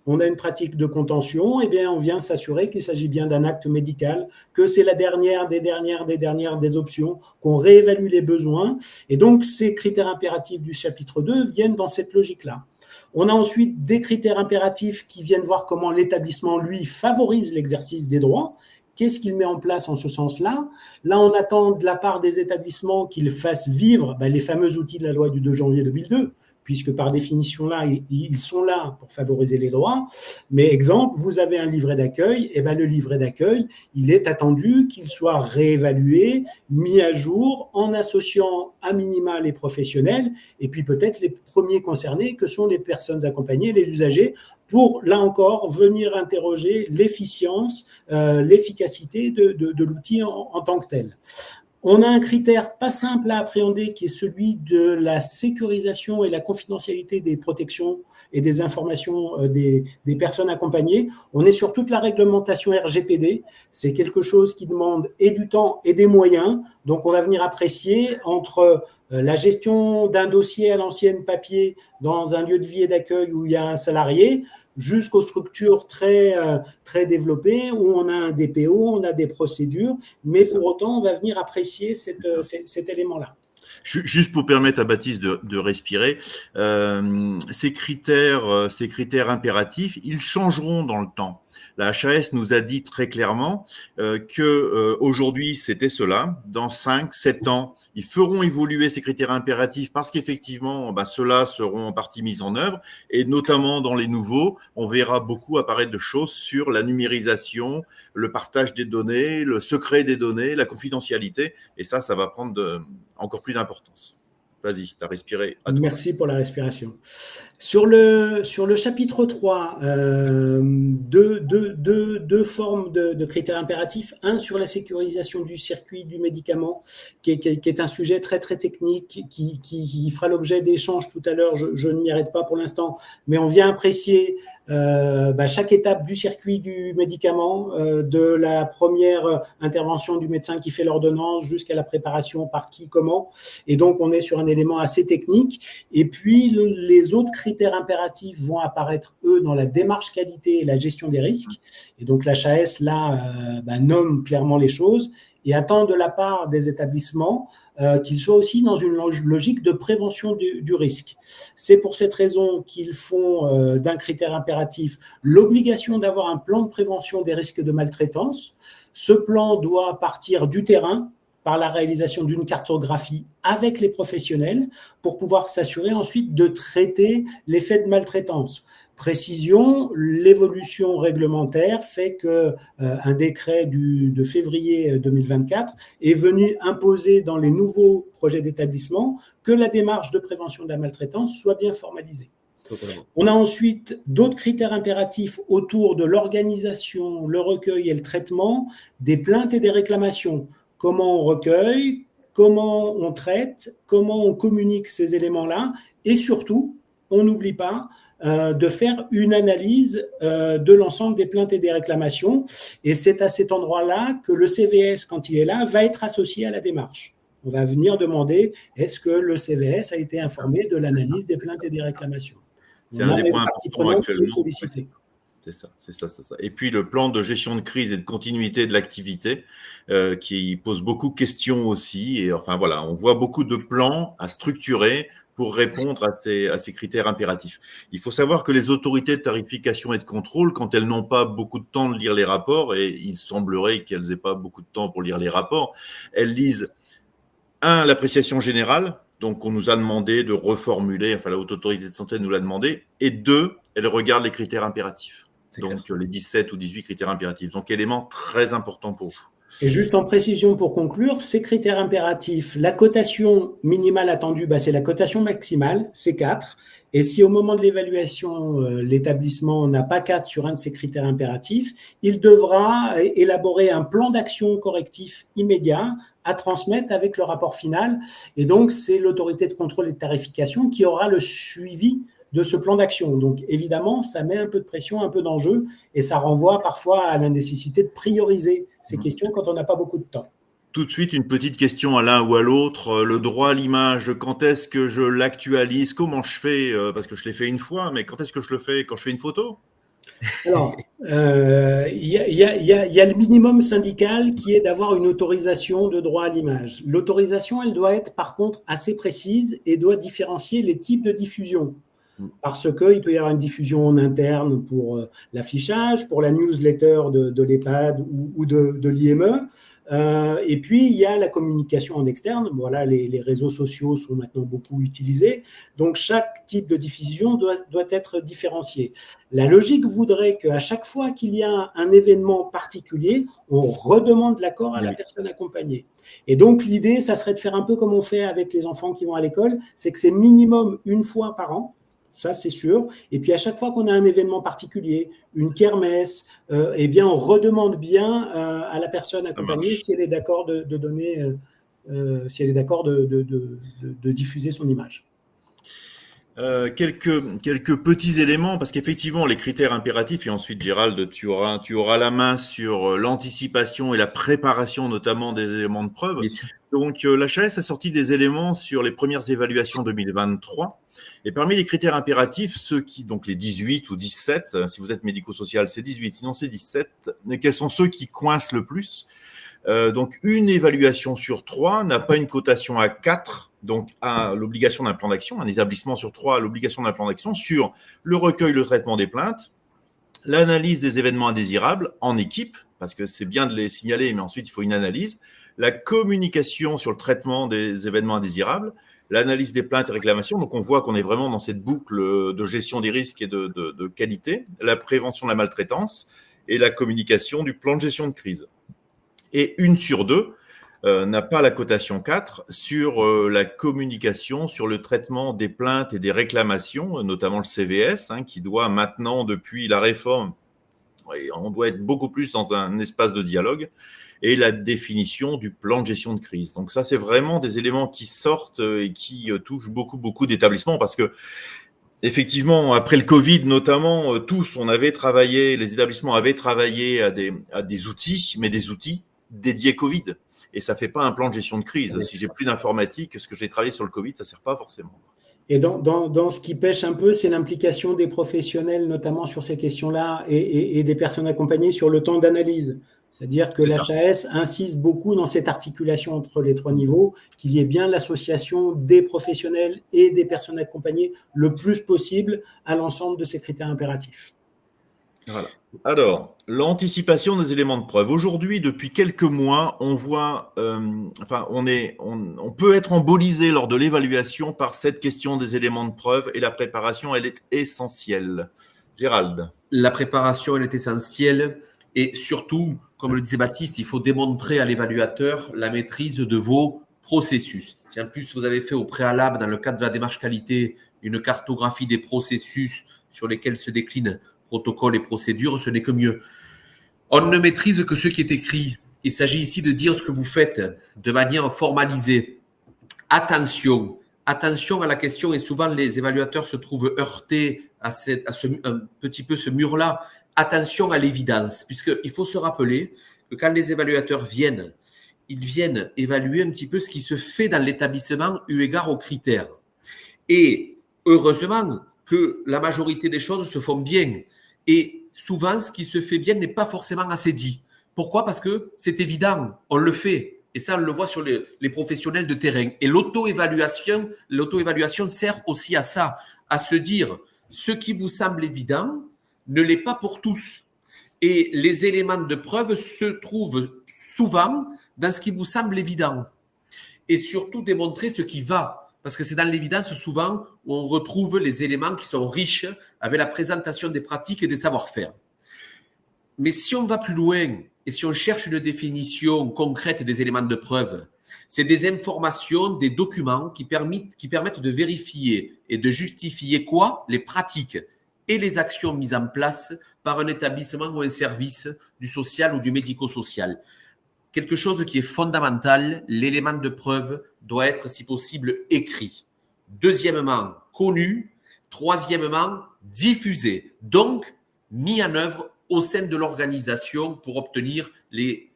On a une pratique de contention, eh bien, on vient s'assurer qu'il s'agit bien d'un acte médical, que c'est la dernière des options, qu'on réévalue les besoins. Et donc, ces critères impératifs du chapitre 2 viennent dans cette logique-là. On a ensuite des critères impératifs qui viennent voir comment l'établissement, lui, favorise l'exercice des droits. Qu'est-ce qu'il met en place en ce sens-là ? Là, on attend de la part des établissements qu'ils fassent vivre les fameux outils de la loi du 2 janvier 2002, puisque par définition, là, ils sont là pour favoriser les droits. Mais exemple, vous avez un livret d'accueil, et le livret d'accueil, il est attendu qu'il soit réévalué, mis à jour, en associant à minima les professionnels, et puis peut-être les premiers concernés, que sont les personnes accompagnées, les usagers, pour, là encore, venir interroger l'efficience, l'efficacité de l'outil en tant que tel. On a un critère pas simple à appréhender qui est celui de la sécurisation et la confidentialité des protections et des informations des personnes accompagnées. On est sur toute la réglementation RGPD. C'est quelque chose qui demande et du temps et des moyens. Donc, on va venir apprécier entre la gestion d'un dossier à l'ancienne papier dans un lieu de vie et d'accueil où il y a un salarié, jusqu'aux structures très développées où on a un DPO, on a des procédures, mais pour autant, on va venir apprécier cet élément-là. Juste pour permettre à Baptiste de respirer, ces critères impératifs, ils changeront dans le temps. La HAS nous a dit très clairement que aujourd'hui c'était cela. Dans 5-7 ans, ils feront évoluer ces critères impératifs parce qu'effectivement, ceux-là seront en partie mis en œuvre et notamment dans les nouveaux, on verra beaucoup apparaître de choses sur la numérisation, le partage des données, le secret des données, la confidentialité et ça va prendre encore plus d'importance. Vas-y, tu as respiré. Merci pour la respiration. Sur le chapitre 3, deux formes de critères impératifs. Un sur la sécurisation du circuit du médicament, qui est un sujet très, très technique, qui fera l'objet d'échanges tout à l'heure. Je ne m'y arrête pas pour l'instant, mais on vient apprécier chaque étape du circuit du médicament, de la première intervention du médecin qui fait l'ordonnance jusqu'à la préparation par qui, comment. Et donc, on est sur un élément assez technique. Et puis, les autres critères impératifs vont apparaître, eux, dans la démarche qualité et la gestion des risques. Et donc, l'HAS, là, nomme clairement les choses et attend de la part des établissements qu'ils soient aussi dans une logique de prévention du risque. C'est pour cette raison qu'ils font d'un critère impératif l'obligation d'avoir un plan de prévention des risques de maltraitance. Ce plan doit partir du terrain par la réalisation d'une cartographie avec les professionnels pour pouvoir s'assurer ensuite de traiter les faits de maltraitance. Précision, l'évolution réglementaire fait que un décret de février 2024 est venu imposer dans les nouveaux projets d'établissement que la démarche de prévention de la maltraitance soit bien formalisée. On a ensuite d'autres critères impératifs autour de l'organisation, le recueil et le traitement des plaintes et des réclamations. Comment on recueille, comment on traite, comment on communique ces éléments-là et surtout, on n'oublie pas de faire une analyse de l'ensemble des plaintes et des réclamations. Et c'est à cet endroit-là que le CVS, quand il est là, va être associé à la démarche. On va venir demander est-ce que le CVS a été informé de l'analyse des plaintes et des réclamations. C'est un des points importants actuellement. C'est ça. Et puis le plan de gestion de crise et de continuité de l'activité qui pose beaucoup de questions aussi. Et enfin voilà, on voit beaucoup de plans à structurer pour répondre à ces critères impératifs. Il faut savoir que les autorités de tarification et de contrôle, quand elles n'ont pas beaucoup de temps de lire les rapports, et il semblerait qu'elles n'aient pas beaucoup de temps pour lire les rapports, elles lisent, l'appréciation générale, donc on nous a demandé de reformuler, enfin la Haute Autorité de Santé nous l'a demandé, et 2, elles regardent les critères impératifs, donc les 17 ou 18 critères impératifs. Donc élément très important pour vous. Et juste en précision pour conclure, ces critères impératifs, la cotation minimale attendue, c'est la cotation maximale, c'est 4. Et si au moment de l'évaluation, l'établissement n'a pas 4 sur un de ces critères impératifs, il devra élaborer un plan d'action correctif immédiat à transmettre avec le rapport final. Et donc, c'est l'autorité de contrôle et de tarification qui aura le suivi de ce plan d'action. Donc, évidemment, ça met un peu de pression, un peu d'enjeu, et ça renvoie parfois à la nécessité de prioriser ces questions quand on n'a pas beaucoup de temps. Tout de suite, une petite question à l'un ou à l'autre. Le droit à l'image, quand est-ce que je l'actualise? Comment je fais? Parce que je l'ai fait une fois, mais quand est-ce que je le fais? Quand je fais une photo? Alors, il y a le minimum syndical qui est d'avoir une autorisation de droit à l'image. L'autorisation, elle doit être par contre assez précise et doit différencier les types de diffusion. Parce qu'il peut y avoir une diffusion en interne pour l'affichage, pour la newsletter de l'EHPAD ou de l'IME. Et puis, il y a la communication en externe. Voilà, les réseaux sociaux sont maintenant beaucoup utilisés. Donc, chaque type de diffusion doit être différencié. La logique voudrait qu'à chaque fois qu'il y a un événement particulier, on redemande l'accord à la personne accompagnée. Et donc, l'idée, ça serait de faire un peu comme on fait avec les enfants qui vont à l'école, c'est que c'est minimum une fois par an. Ça, c'est sûr. Et puis, à chaque fois qu'on a un événement particulier, une kermesse, eh bien, on redemande bien à la personne accompagnée si elle est d'accord de donner, si elle est d'accord de diffuser son image. Quelques petits éléments, parce qu'effectivement, les critères impératifs, et ensuite, Gérald, tu auras la main sur l'anticipation et la préparation, notamment des éléments de preuve. Donc, l'HAS a sorti des éléments sur les premières évaluations 2023. Et parmi les critères impératifs, donc les 18 ou 17, si vous êtes médico-social, c'est 18, sinon c'est 17, mais quels sont ceux qui coincent le plus? Donc, une évaluation sur 3 n'a pas une cotation à 4, donc à l'obligation d'un plan d'action. Un établissement sur 3 a l'obligation d'un plan d'action sur le recueil, le traitement des plaintes, l'analyse des événements indésirables en équipe, parce que c'est bien de les signaler, mais ensuite il faut une analyse, la communication sur le traitement des événements indésirables, l'analyse des plaintes et réclamations. Donc, on voit qu'on est vraiment dans cette boucle de gestion des risques et de qualité, la prévention de la maltraitance et la communication du plan de gestion de crise. Et 1 sur 2 n'a pas la cotation 4 sur la communication, sur le traitement des plaintes et des réclamations, notamment le CVS, qui doit maintenant, depuis la réforme, on doit être beaucoup plus dans un espace de dialogue, et la définition du plan de gestion de crise. Donc ça, c'est vraiment des éléments qui sortent et qui touchent beaucoup d'établissements, parce que effectivement, après le Covid notamment, tous, on avait travaillé, les établissements avaient travaillé à des outils, mais des outils dédiés Covid. Et ça ne fait pas un plan de gestion de crise. Oui, Si j'ai plus d'informatique, ce que j'ai travaillé sur le Covid, ça ne sert pas forcément. Et dans ce qui pêche un peu, c'est l'implication des professionnels, notamment sur ces questions-là, et des personnes accompagnées sur le temps d'analyse. C'est-à-dire que l'HAS insiste beaucoup dans cette articulation entre les trois niveaux, qu'il y ait bien l'association des professionnels et des personnes accompagnées le plus possible à l'ensemble de ces critères impératifs. Voilà. Alors, l'anticipation des éléments de preuve. Aujourd'hui, depuis quelques mois, on voit, on peut être embolisé lors de l'évaluation par cette question des éléments de preuve et la préparation, elle est essentielle. Gérald. La préparation, elle est essentielle et surtout, comme le disait Baptiste, il faut démontrer à l'évaluateur la maîtrise de vos processus. Si en plus vous avez fait au préalable, dans le cadre de la démarche qualité, une cartographie des processus sur lesquels se déclinent protocoles et procédures, ce n'est que mieux. On ne maîtrise que ce qui est écrit. Il s'agit ici de dire ce que vous faites de manière formalisée. Attention à la question, et souvent les évaluateurs se trouvent heurtés un petit peu ce mur-là. Attention à l'évidence, puisqu'il faut se rappeler que quand les évaluateurs viennent, ils viennent évaluer un petit peu ce qui se fait dans l'établissement eu égard aux critères. Et heureusement que la majorité des choses se font bien. Et souvent, ce qui se fait bien n'est pas forcément assez dit. Pourquoi ? Parce que c'est évident, on le fait. Et ça, on le voit sur les professionnels de terrain. Et l'auto-évaluation sert aussi à ça, à se dire ce qui vous semble évident ne l'est pas pour tous. Et les éléments de preuve se trouvent souvent dans ce qui vous semble évident. Et surtout démontrer ce qui va. Parce que c'est dans l'évidence souvent où on retrouve les éléments qui sont riches avec la présentation des pratiques et des savoir-faire. Mais si on va plus loin et si on cherche une définition concrète des éléments de preuve, c'est des informations, des documents qui permettent de vérifier et de justifier quoi ? Les pratiques et les actions mises en place par un établissement ou un service du social ou du médico-social. Quelque chose qui est fondamental, l'élément de preuve doit être, si possible, écrit. Deuxièmement, connu. Troisièmement, diffusé. Donc, mis en œuvre au sein de l'organisation pour obtenir les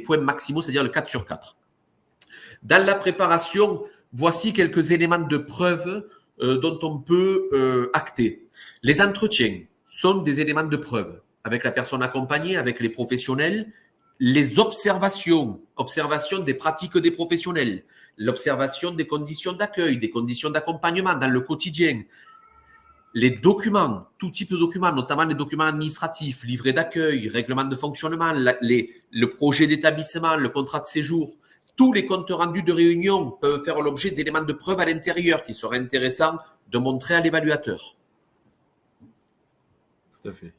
points maximaux, c'est-à-dire le 4 sur 4. Dans la préparation, voici quelques éléments de preuve dont on peut acter. Les entretiens sont des éléments de preuve avec la personne accompagnée, avec les professionnels. Les observations des pratiques des professionnels, l'observation des conditions d'accueil, des conditions d'accompagnement dans le quotidien, les documents, tout type de documents, notamment les documents administratifs, livrets d'accueil, règlement de fonctionnement, le projet d'établissement, le contrat de séjour, tous les comptes rendus de réunion peuvent faire l'objet d'éléments de preuve à l'intérieur qui seraient intéressants de montrer à l'évaluateur. Tout à fait.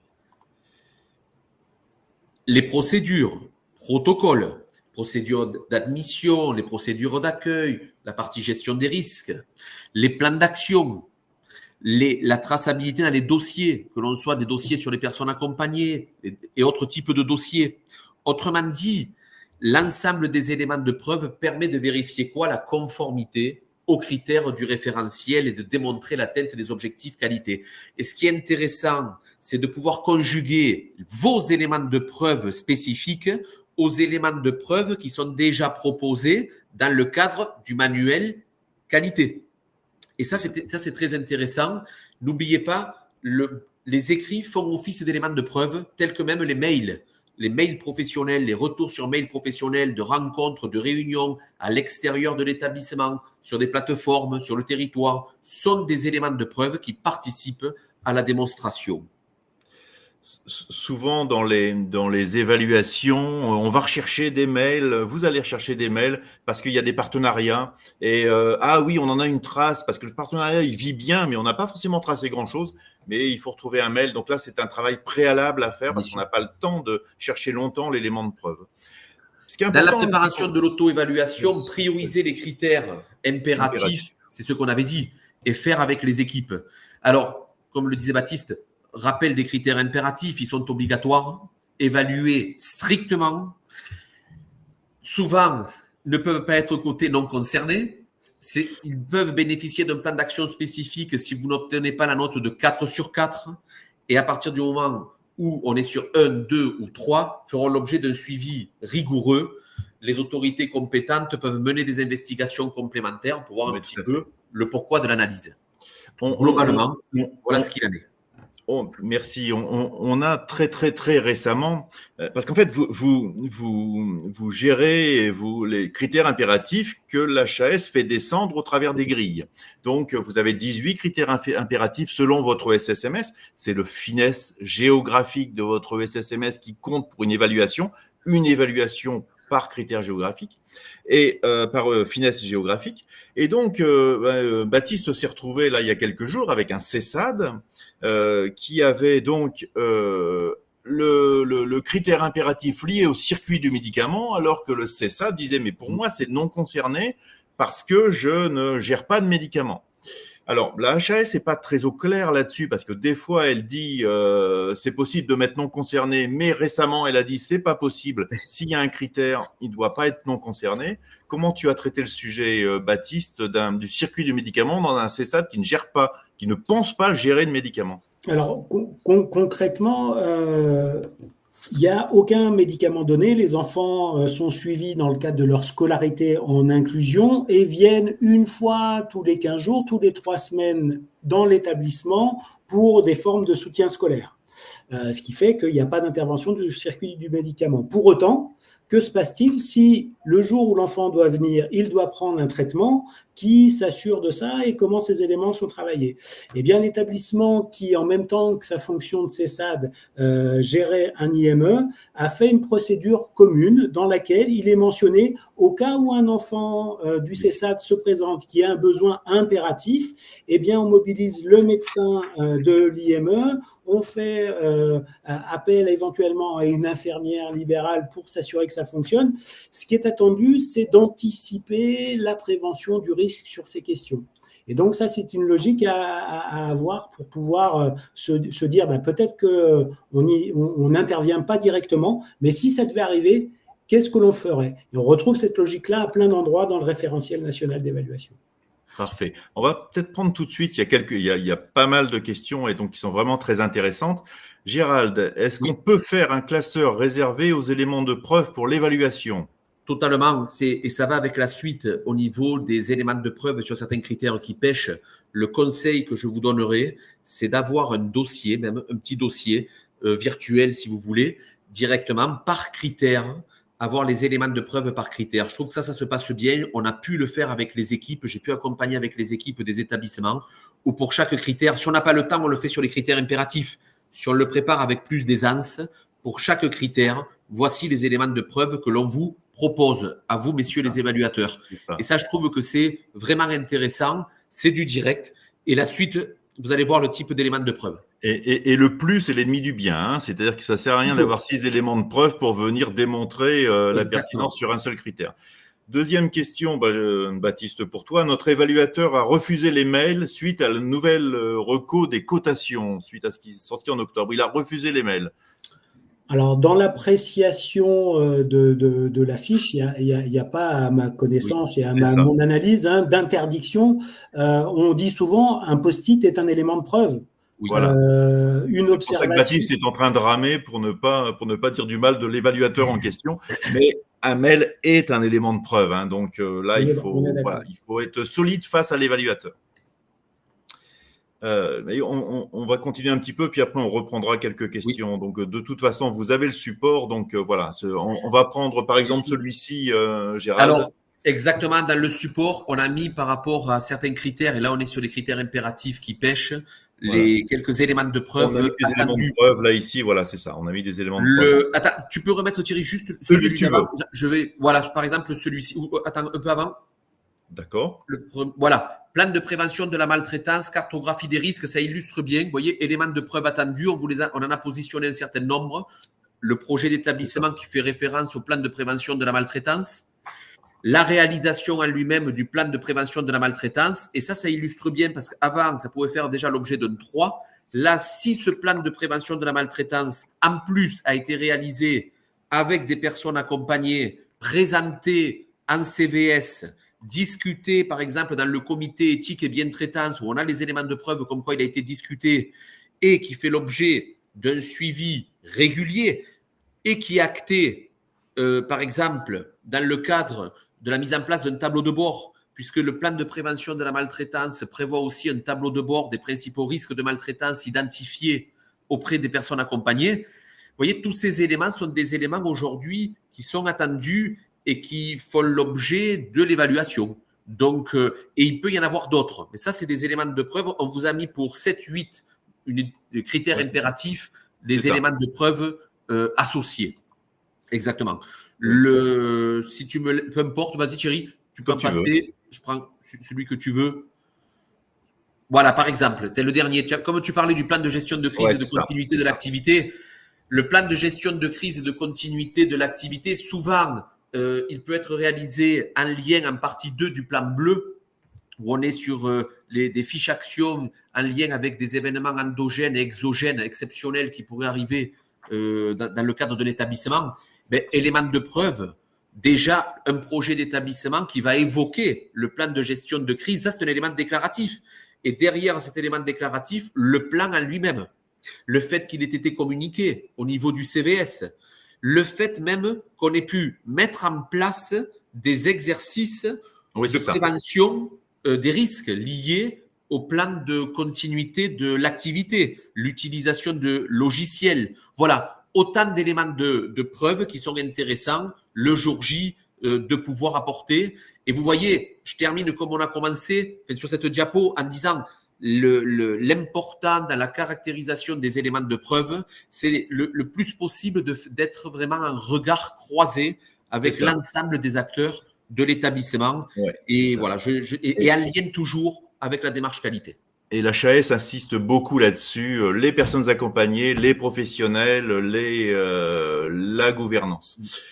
Les procédures, protocoles, procédures d'admission, les procédures d'accueil, la partie gestion des risques, les plans d'action, la traçabilité dans les dossiers, que l'on soit des dossiers sur les personnes accompagnées et autres types de dossiers. Autrement dit, l'ensemble des éléments de preuve permet de vérifier quoi ? La conformité aux critères du référentiel et de démontrer l'atteinte des objectifs qualité. Et ce qui est intéressant, c'est de pouvoir conjuguer vos éléments de preuve spécifiques aux éléments de preuve qui sont déjà proposés dans le cadre du manuel qualité. Et ça, c'est très intéressant. N'oubliez pas, les écrits font office d'éléments de preuve, tels que même les mails professionnels, les retours sur mails professionnels de rencontres, de réunions à l'extérieur de l'établissement, sur des plateformes, sur le territoire, sont des éléments de preuve qui participent à la démonstration. Souvent dans les évaluations, on va rechercher des mails, vous allez rechercher des mails parce qu'il y a des partenariats et ah oui, on en a une trace parce que le partenariat il vit bien, mais on n'a pas forcément tracé grand-chose, mais il faut retrouver un mail. Donc là, c'est un travail préalable à faire parce qu'on n'a pas le temps de chercher longtemps l'élément de preuve. Dans la préparation de l'auto-évaluation, prioriser les critères impératifs, c'est ce qu'on avait dit, et faire avec les équipes. Alors, comme le disait Baptiste, rappel des critères impératifs, ils sont obligatoires, évalués strictement, souvent ne peuvent pas être cotés non concernés, Ils peuvent bénéficier d'un plan d'action spécifique si vous n'obtenez pas la note de 4 sur 4. Et à partir du moment où on est sur 1, 2 ou 3, feront l'objet d'un suivi rigoureux. Les autorités compétentes peuvent mener des investigations complémentaires pour voir un petit peu le pourquoi de l'analyse. Globalement, voilà ce qu'il en est. Merci. On a très récemment, parce qu'en fait, vous gérez les critères impératifs que l'HAS fait descendre au travers des grilles. Donc, vous avez 18 critères impératifs selon votre SSMS. C'est le finesse géographique de votre SSMS qui compte pour une évaluation par critère géographique et par finesse géographique. Et donc, Baptiste s'est retrouvé là il y a quelques jours avec un CESAD qui avait donc le critère impératif lié au circuit du médicament, alors que le CESAD disait mais pour moi c'est non concerné parce que je ne gère pas de médicaments. Alors, la HAS n'est pas très au clair là-dessus parce que des fois, elle dit c'est possible de mettre non concerné, mais récemment, elle a dit c'est pas possible. S'il y a un critère, il ne doit pas être non concerné. Comment tu as traité le sujet, Baptiste, du circuit du médicament dans un CESAD qui ne gère pas, qui ne pense pas gérer de médicaments? Alors, concrètement, il n'y a aucun médicament donné. Les enfants sont suivis dans le cadre de leur scolarité en inclusion et viennent une fois tous les 15 jours, tous les 3 semaines dans l'établissement pour des formes de soutien scolaire. Ce qui fait qu'il n'y a pas d'intervention du circuit du médicament. Pour autant, que se passe-t-il si le jour où l'enfant doit venir, il doit prendre un traitement qui s'assure de ça et comment ces éléments sont travaillés? Eh bien, l'établissement qui, en même temps que sa fonction de CESAD, gérait un IME, a fait une procédure commune dans laquelle il est mentionné au cas où un enfant du CESAD se présente qui a un besoin impératif, eh bien, on mobilise le médecin de l'IME, on fait appel éventuellement à une infirmière libérale pour s'assurer que ça fonctionne. Ce qui est attendu, c'est d'anticiper la prévention du risque sur ces questions. Et donc ça, c'est une logique à avoir pour pouvoir se dire peut-être qu'on n'intervient pas directement, mais si ça devait arriver, qu'est-ce que l'on ferait? Et on retrouve cette logique-là à plein d'endroits dans le référentiel national d'évaluation. Parfait. On va peut-être prendre tout de suite, il y a pas mal de questions et donc qui sont vraiment très intéressantes. Gérald, est-ce qu'on peut faire un classeur réservé aux éléments de preuve pour l'évaluation? Totalement, et ça va avec la suite au niveau des éléments de preuve sur certains critères qui pêchent. Le conseil que je vous donnerai, c'est d'avoir un dossier, même un petit dossier virtuel si vous voulez, directement par critère, avoir les éléments de preuve par critère. Je trouve que ça se passe bien. On a pu le faire avec les équipes. J'ai pu accompagner avec les équipes des établissements où pour chaque critère, si on n'a pas le temps, on le fait sur les critères impératifs. Si on le prépare avec plus d'aisance, pour chaque critère, voici les éléments de preuve que l'on vous propose, à vous, messieurs les évaluateurs. Et ça, je trouve que c'est vraiment intéressant. C'est du direct. Et la suite, vous allez voir le type d'éléments de preuve. Et le plus est l'ennemi du bien. Hein. C'est-à-dire que ça ne sert à rien d'avoir 6 éléments de preuve pour venir démontrer la pertinence sur un seul critère. Deuxième question, Baptiste, pour toi. Notre évaluateur a refusé les mails suite à la nouvelle reco des cotations, suite à ce qui est sorti en octobre. Il a refusé les mails. Alors, dans l'appréciation de la fiche, il y a pas, à ma connaissance et à mon analyse, d'interdiction. On dit souvent un post-it est un élément de preuve. Oui, voilà. Une observation. C'est pour ça que Baptiste est en train de ramer pour ne pas dire du mal de l'évaluateur en question. Mais un mail est un élément de preuve. Hein, donc là, il faut être solide face à l'évaluateur. Mais on va continuer un petit peu, puis après on reprendra quelques questions. Donc de toute façon, vous avez le support. Donc voilà, on va prendre par exemple celui-ci, Gérald. Alors, exactement, dans le support, on a mis par rapport à certains critères, et là on est sur les critères impératifs qui pêchent, quelques éléments de preuve. On a mis des éléments de preuve, là ici, voilà, c'est ça. On a mis des éléments de preuve. Attends, tu peux remettre, Thierry, juste celui d'avant. Je vais, voilà, par exemple celui-ci. Attends, un peu avant. D'accord. Voilà, plan de prévention de la maltraitance, cartographie des risques, ça illustre bien. Vous voyez, éléments de preuve attendus, on en a positionné un certain nombre. Le projet d'établissement qui fait référence au plan de prévention de la maltraitance. La réalisation en lui-même du plan de prévention de la maltraitance. Et ça illustre bien parce qu'avant, ça pouvait faire déjà l'objet d'un 3. Là, si ce plan de prévention de la maltraitance, en plus, a été réalisé avec des personnes accompagnées, présentées en CVS, discuté, par exemple, dans le comité éthique et bientraitance, où on a les éléments de preuve comme quoi il a été discuté et qui fait l'objet d'un suivi régulier et qui est acté, par exemple, dans le cadre de la mise en place d'un tableau de bord, puisque le plan de prévention de la maltraitance prévoit aussi un tableau de bord des principaux risques de maltraitance identifiés auprès des personnes accompagnées. Vous voyez, tous ces éléments sont des éléments aujourd'hui qui sont attendus et qui font l'objet de l'évaluation. Donc, et il peut y en avoir d'autres. Mais ça, c'est des éléments de preuve. On vous a mis pour 7-8 critères impératifs, des éléments de preuve associés. Exactement. Si tu me... Peu importe, vas-y Thierry, tu peux en passer. Je prends celui que tu veux. Voilà, par exemple, c'est le dernier. Comme tu parlais du plan de gestion de crise et de continuité de l'activité, le plan de gestion de crise et de continuité de l'activité, souvent, il peut être réalisé en lien en partie 2 du plan bleu, où on est sur des fiches actions en lien avec des événements endogènes et exogènes exceptionnels qui pourraient arriver dans le cadre de l'établissement. Mais élément de preuve, déjà un projet d'établissement qui va évoquer le plan de gestion de crise, ça c'est un élément déclaratif. Et derrière cet élément déclaratif, le plan en lui-même, le fait qu'il ait été communiqué au niveau du CVS, le fait même qu'on ait pu mettre en place des exercices de prévention des risques liés au plan de continuité de l'activité, l'utilisation de logiciels. Voilà, autant d'éléments de preuve qui sont intéressants le jour J de pouvoir apporter. Et vous voyez, je termine comme on a commencé sur cette diapo en disant l'important dans la caractérisation des éléments de preuve, c'est le plus possible d'être vraiment en regard croisé avec l'ensemble des acteurs de l'établissement. Ouais, et voilà, et en lien toujours avec la démarche qualité. Et la HAS insiste beaucoup là-dessus, les personnes accompagnées, les professionnels, la gouvernance.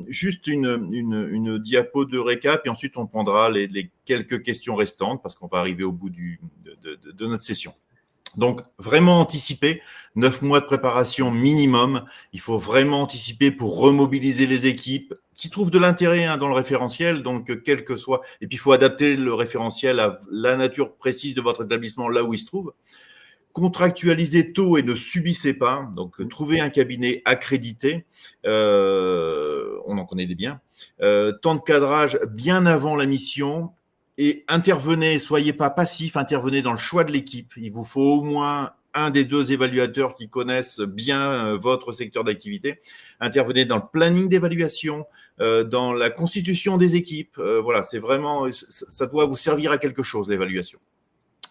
Juste une diapo de récap et ensuite on prendra les quelques questions restantes parce qu'on va arriver au bout de notre session. Donc, vraiment anticiper, 9 mois de préparation minimum. Il faut vraiment anticiper pour remobiliser les équipes qui trouvent de l'intérêt dans le référentiel, donc quel que soit. Et puis, il faut adapter le référentiel à la nature précise de votre établissement, là où il se trouve. Contractualisez tôt et ne subissez pas. Donc, trouvez un cabinet accrédité. On en connaît des biens. Temps de cadrage bien avant la mission. Et intervenez, soyez pas passif, intervenez dans le choix de l'équipe. Il vous faut au moins un des 2 évaluateurs qui connaissent bien votre secteur d'activité. Intervenez dans le planning d'évaluation, dans la constitution des équipes. Voilà, c'est vraiment, ça doit vous servir à quelque chose, l'évaluation.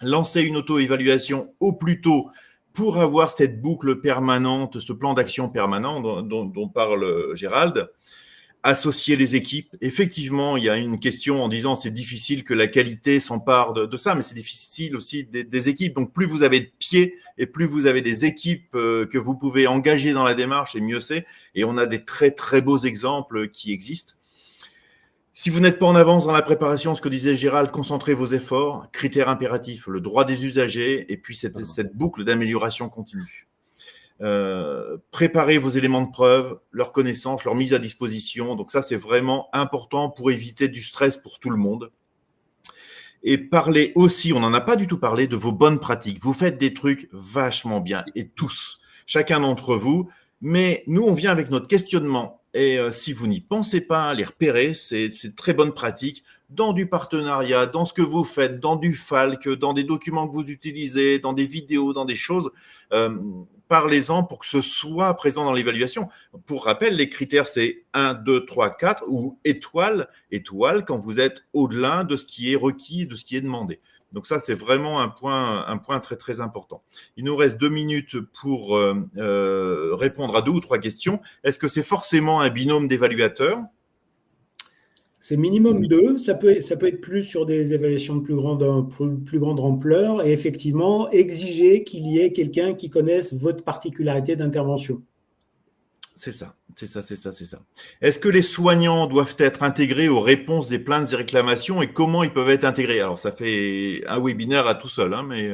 Lancez une auto-évaluation au plus tôt pour avoir cette boucle permanente, ce plan d'action permanent dont parle Gérald. Associer les équipes. Effectivement, il y a une question en disant c'est difficile que la qualité s'empare de ça, mais c'est difficile aussi des équipes. Donc, plus vous avez de pieds et plus vous avez des équipes que vous pouvez engager dans la démarche, et mieux c'est. Et on a des très, très beaux exemples qui existent. Si vous n'êtes pas en avance dans la préparation, ce que disait Gérald, concentrez vos efforts. Critères impératifs, le droit des usagers et puis cette boucle d'amélioration continue. Préparez vos éléments de preuve, leur connaissance, leur mise à disposition. Donc ça, c'est vraiment important pour éviter du stress pour tout le monde. Et parlez aussi, on n'en a pas du tout parlé, de vos bonnes pratiques. Vous faites des trucs vachement bien, et tous, chacun d'entre vous. Mais nous, on vient avec notre questionnement. Et si vous n'y pensez pas, les repérer, c'est très bonne pratique. Dans du partenariat, dans ce que vous faites, dans du FALC, dans des documents que vous utilisez, dans des vidéos, dans des choses, parlez-en pour que ce soit présent dans l'évaluation. Pour rappel, les critères, c'est 1, 2, 3, 4 ou étoile quand vous êtes au-delà de ce qui est requis, de ce qui est demandé. Donc ça, c'est vraiment un point très, très important. Il nous reste 2 minutes pour répondre à 2 ou 3 questions. Est-ce que c'est forcément un binôme d'évaluateurs ? C'est minimum 2, ça peut être plus sur des évaluations de plus grande ampleur et effectivement exiger qu'il y ait quelqu'un qui connaisse votre particularité d'intervention. C'est ça. Est-ce que les soignants doivent être intégrés aux réponses des plaintes et réclamations et comment ils peuvent être intégrés ? Alors, ça fait un webinaire à tout seul, mais…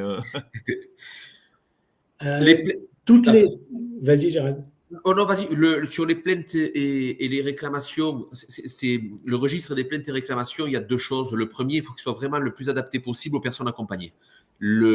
Vas-y, Gérald. Oh non, vas-y. Sur les plaintes et les réclamations, c'est le registre des plaintes et réclamations. Il y a deux choses. Le premier, il faut qu'il soit vraiment le plus adapté possible aux personnes accompagnées.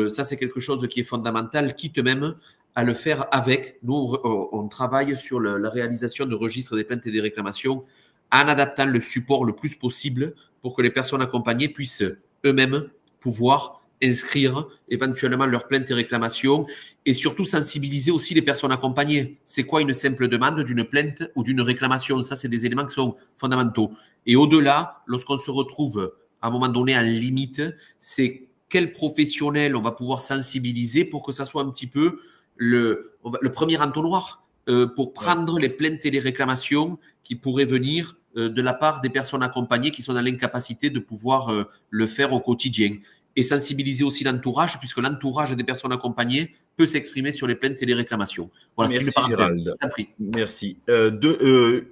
Ça, c'est quelque chose qui est fondamental, quitte même à le faire avec. Nous, on travaille sur la réalisation de registres des plaintes et des réclamations en adaptant le support le plus possible pour que les personnes accompagnées puissent eux-mêmes pouvoir inscrire éventuellement leurs plaintes et réclamations et surtout sensibiliser aussi les personnes accompagnées. C'est quoi une simple demande d'une plainte ou d'une réclamation? Ça, c'est des éléments qui sont fondamentaux. Et au-delà, lorsqu'on se retrouve à un moment donné en limite, c'est quel professionnel on va pouvoir sensibiliser pour que ça soit un petit peu le premier entonnoir pour prendre les plaintes et les réclamations qui pourraient venir de la part des personnes accompagnées qui sont dans l'incapacité de pouvoir le faire au quotidien. Et sensibiliser aussi l'entourage, puisque l'entourage des personnes accompagnées peut s'exprimer sur les plaintes et les réclamations. Voilà, merci Gérald. Merci.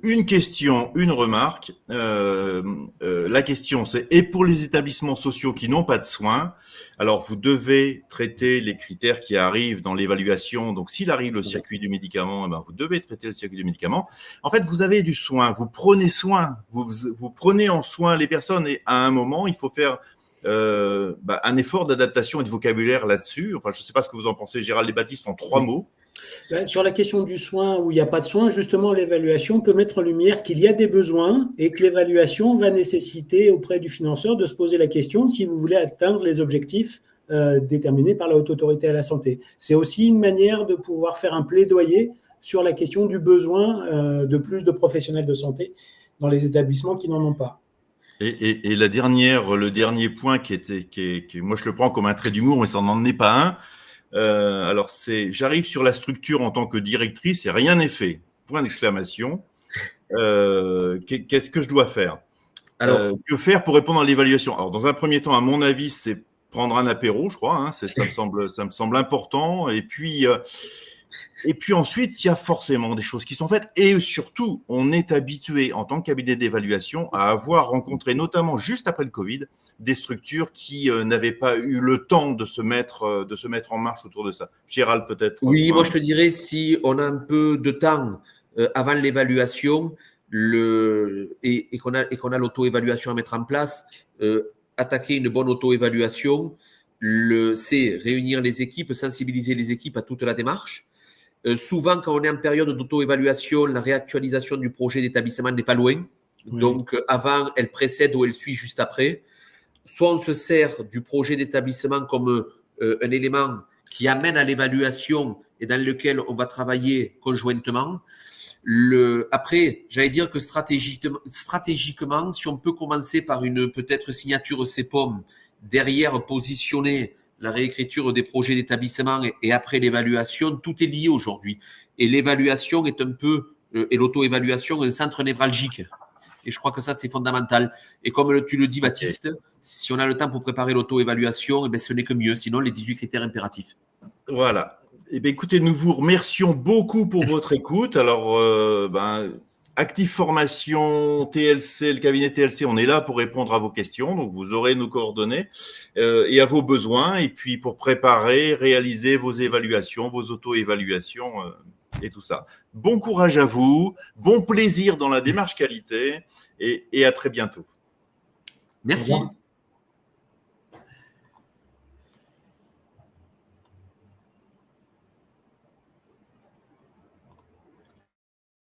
Une question, une remarque. La question, c'est et pour les établissements sociaux qui n'ont pas de soins, alors vous devez traiter les critères qui arrivent dans l'évaluation. Donc, s'il arrive le circuit du médicament, eh ben, vous devez traiter le circuit du médicament. En fait, vous avez du soin, vous prenez soin, vous prenez en soin les personnes et à un moment, il faut faire un effort d'adaptation et de vocabulaire là-dessus. Enfin, je ne sais pas ce que vous en pensez, Gérald et Baptiste, en 3 mots. Sur la question du soin où il n'y a pas de soin, justement, l'évaluation peut mettre en lumière qu'il y a des besoins et que l'évaluation va nécessiter auprès du financeur de se poser la question si vous voulez atteindre les objectifs déterminés par la Haute Autorité à la Santé. C'est aussi une manière de pouvoir faire un plaidoyer sur la question du besoin de plus de professionnels de santé dans les établissements qui n'en ont pas. Et le dernier point qui moi je le prends comme un trait d'humour, mais ça n'en est pas un. Alors j'arrive sur la structure en tant que directrice et rien n'est fait. Point d'exclamation. Qu'est-ce que je dois faire? Alors, que faire pour répondre à l'évaluation? Alors, dans un premier temps, à mon avis, c'est prendre un apéro, je crois. Hein, ça me semble important. Et puis ensuite, il y a forcément des choses qui sont faites. Et surtout, on est habitué en tant que cabinet d'évaluation à avoir rencontré, notamment juste après le Covid, des structures qui n'avaient pas eu le temps de se mettre en marche autour de ça. Gérald, peut-être. Oui, moi je te dirais, si on a un peu de temps avant l'évaluation et qu'on a l'auto-évaluation à mettre en place, attaquer une bonne auto-évaluation, c'est réunir les équipes, sensibiliser les équipes à toute la démarche. Souvent, quand on est en période d'auto-évaluation, la réactualisation du projet d'établissement n'est pas loin. Oui. Donc, avant, elle précède ou elle suit juste après. Soit on se sert du projet d'établissement comme un élément qui amène à l'évaluation et dans lequel on va travailler conjointement. Après, j'allais dire que stratégiquement, si on peut commencer par une peut-être signature CEPOM, derrière positionner la réécriture des projets d'établissement et après l'évaluation, tout est lié aujourd'hui. Et l'évaluation est un peu, et l'auto-évaluation, un centre névralgique. Et je crois que ça, c'est fondamental. Et comme tu le dis, Baptiste, si on a le temps pour préparer l'auto-évaluation, eh bien, ce n'est que mieux. Sinon, les 18 critères impératifs. Voilà. Eh bien, écoutez, nous vous remercions beaucoup pour votre écoute. Alors, Active Formation, TLC, le cabinet TLC, on est là pour répondre à vos questions. Donc, vous aurez nos coordonnées et à vos besoins. Et puis, pour préparer, réaliser vos évaluations, vos auto-évaluations et tout ça. Bon courage à vous. Bon plaisir dans la démarche qualité et à très bientôt. Merci.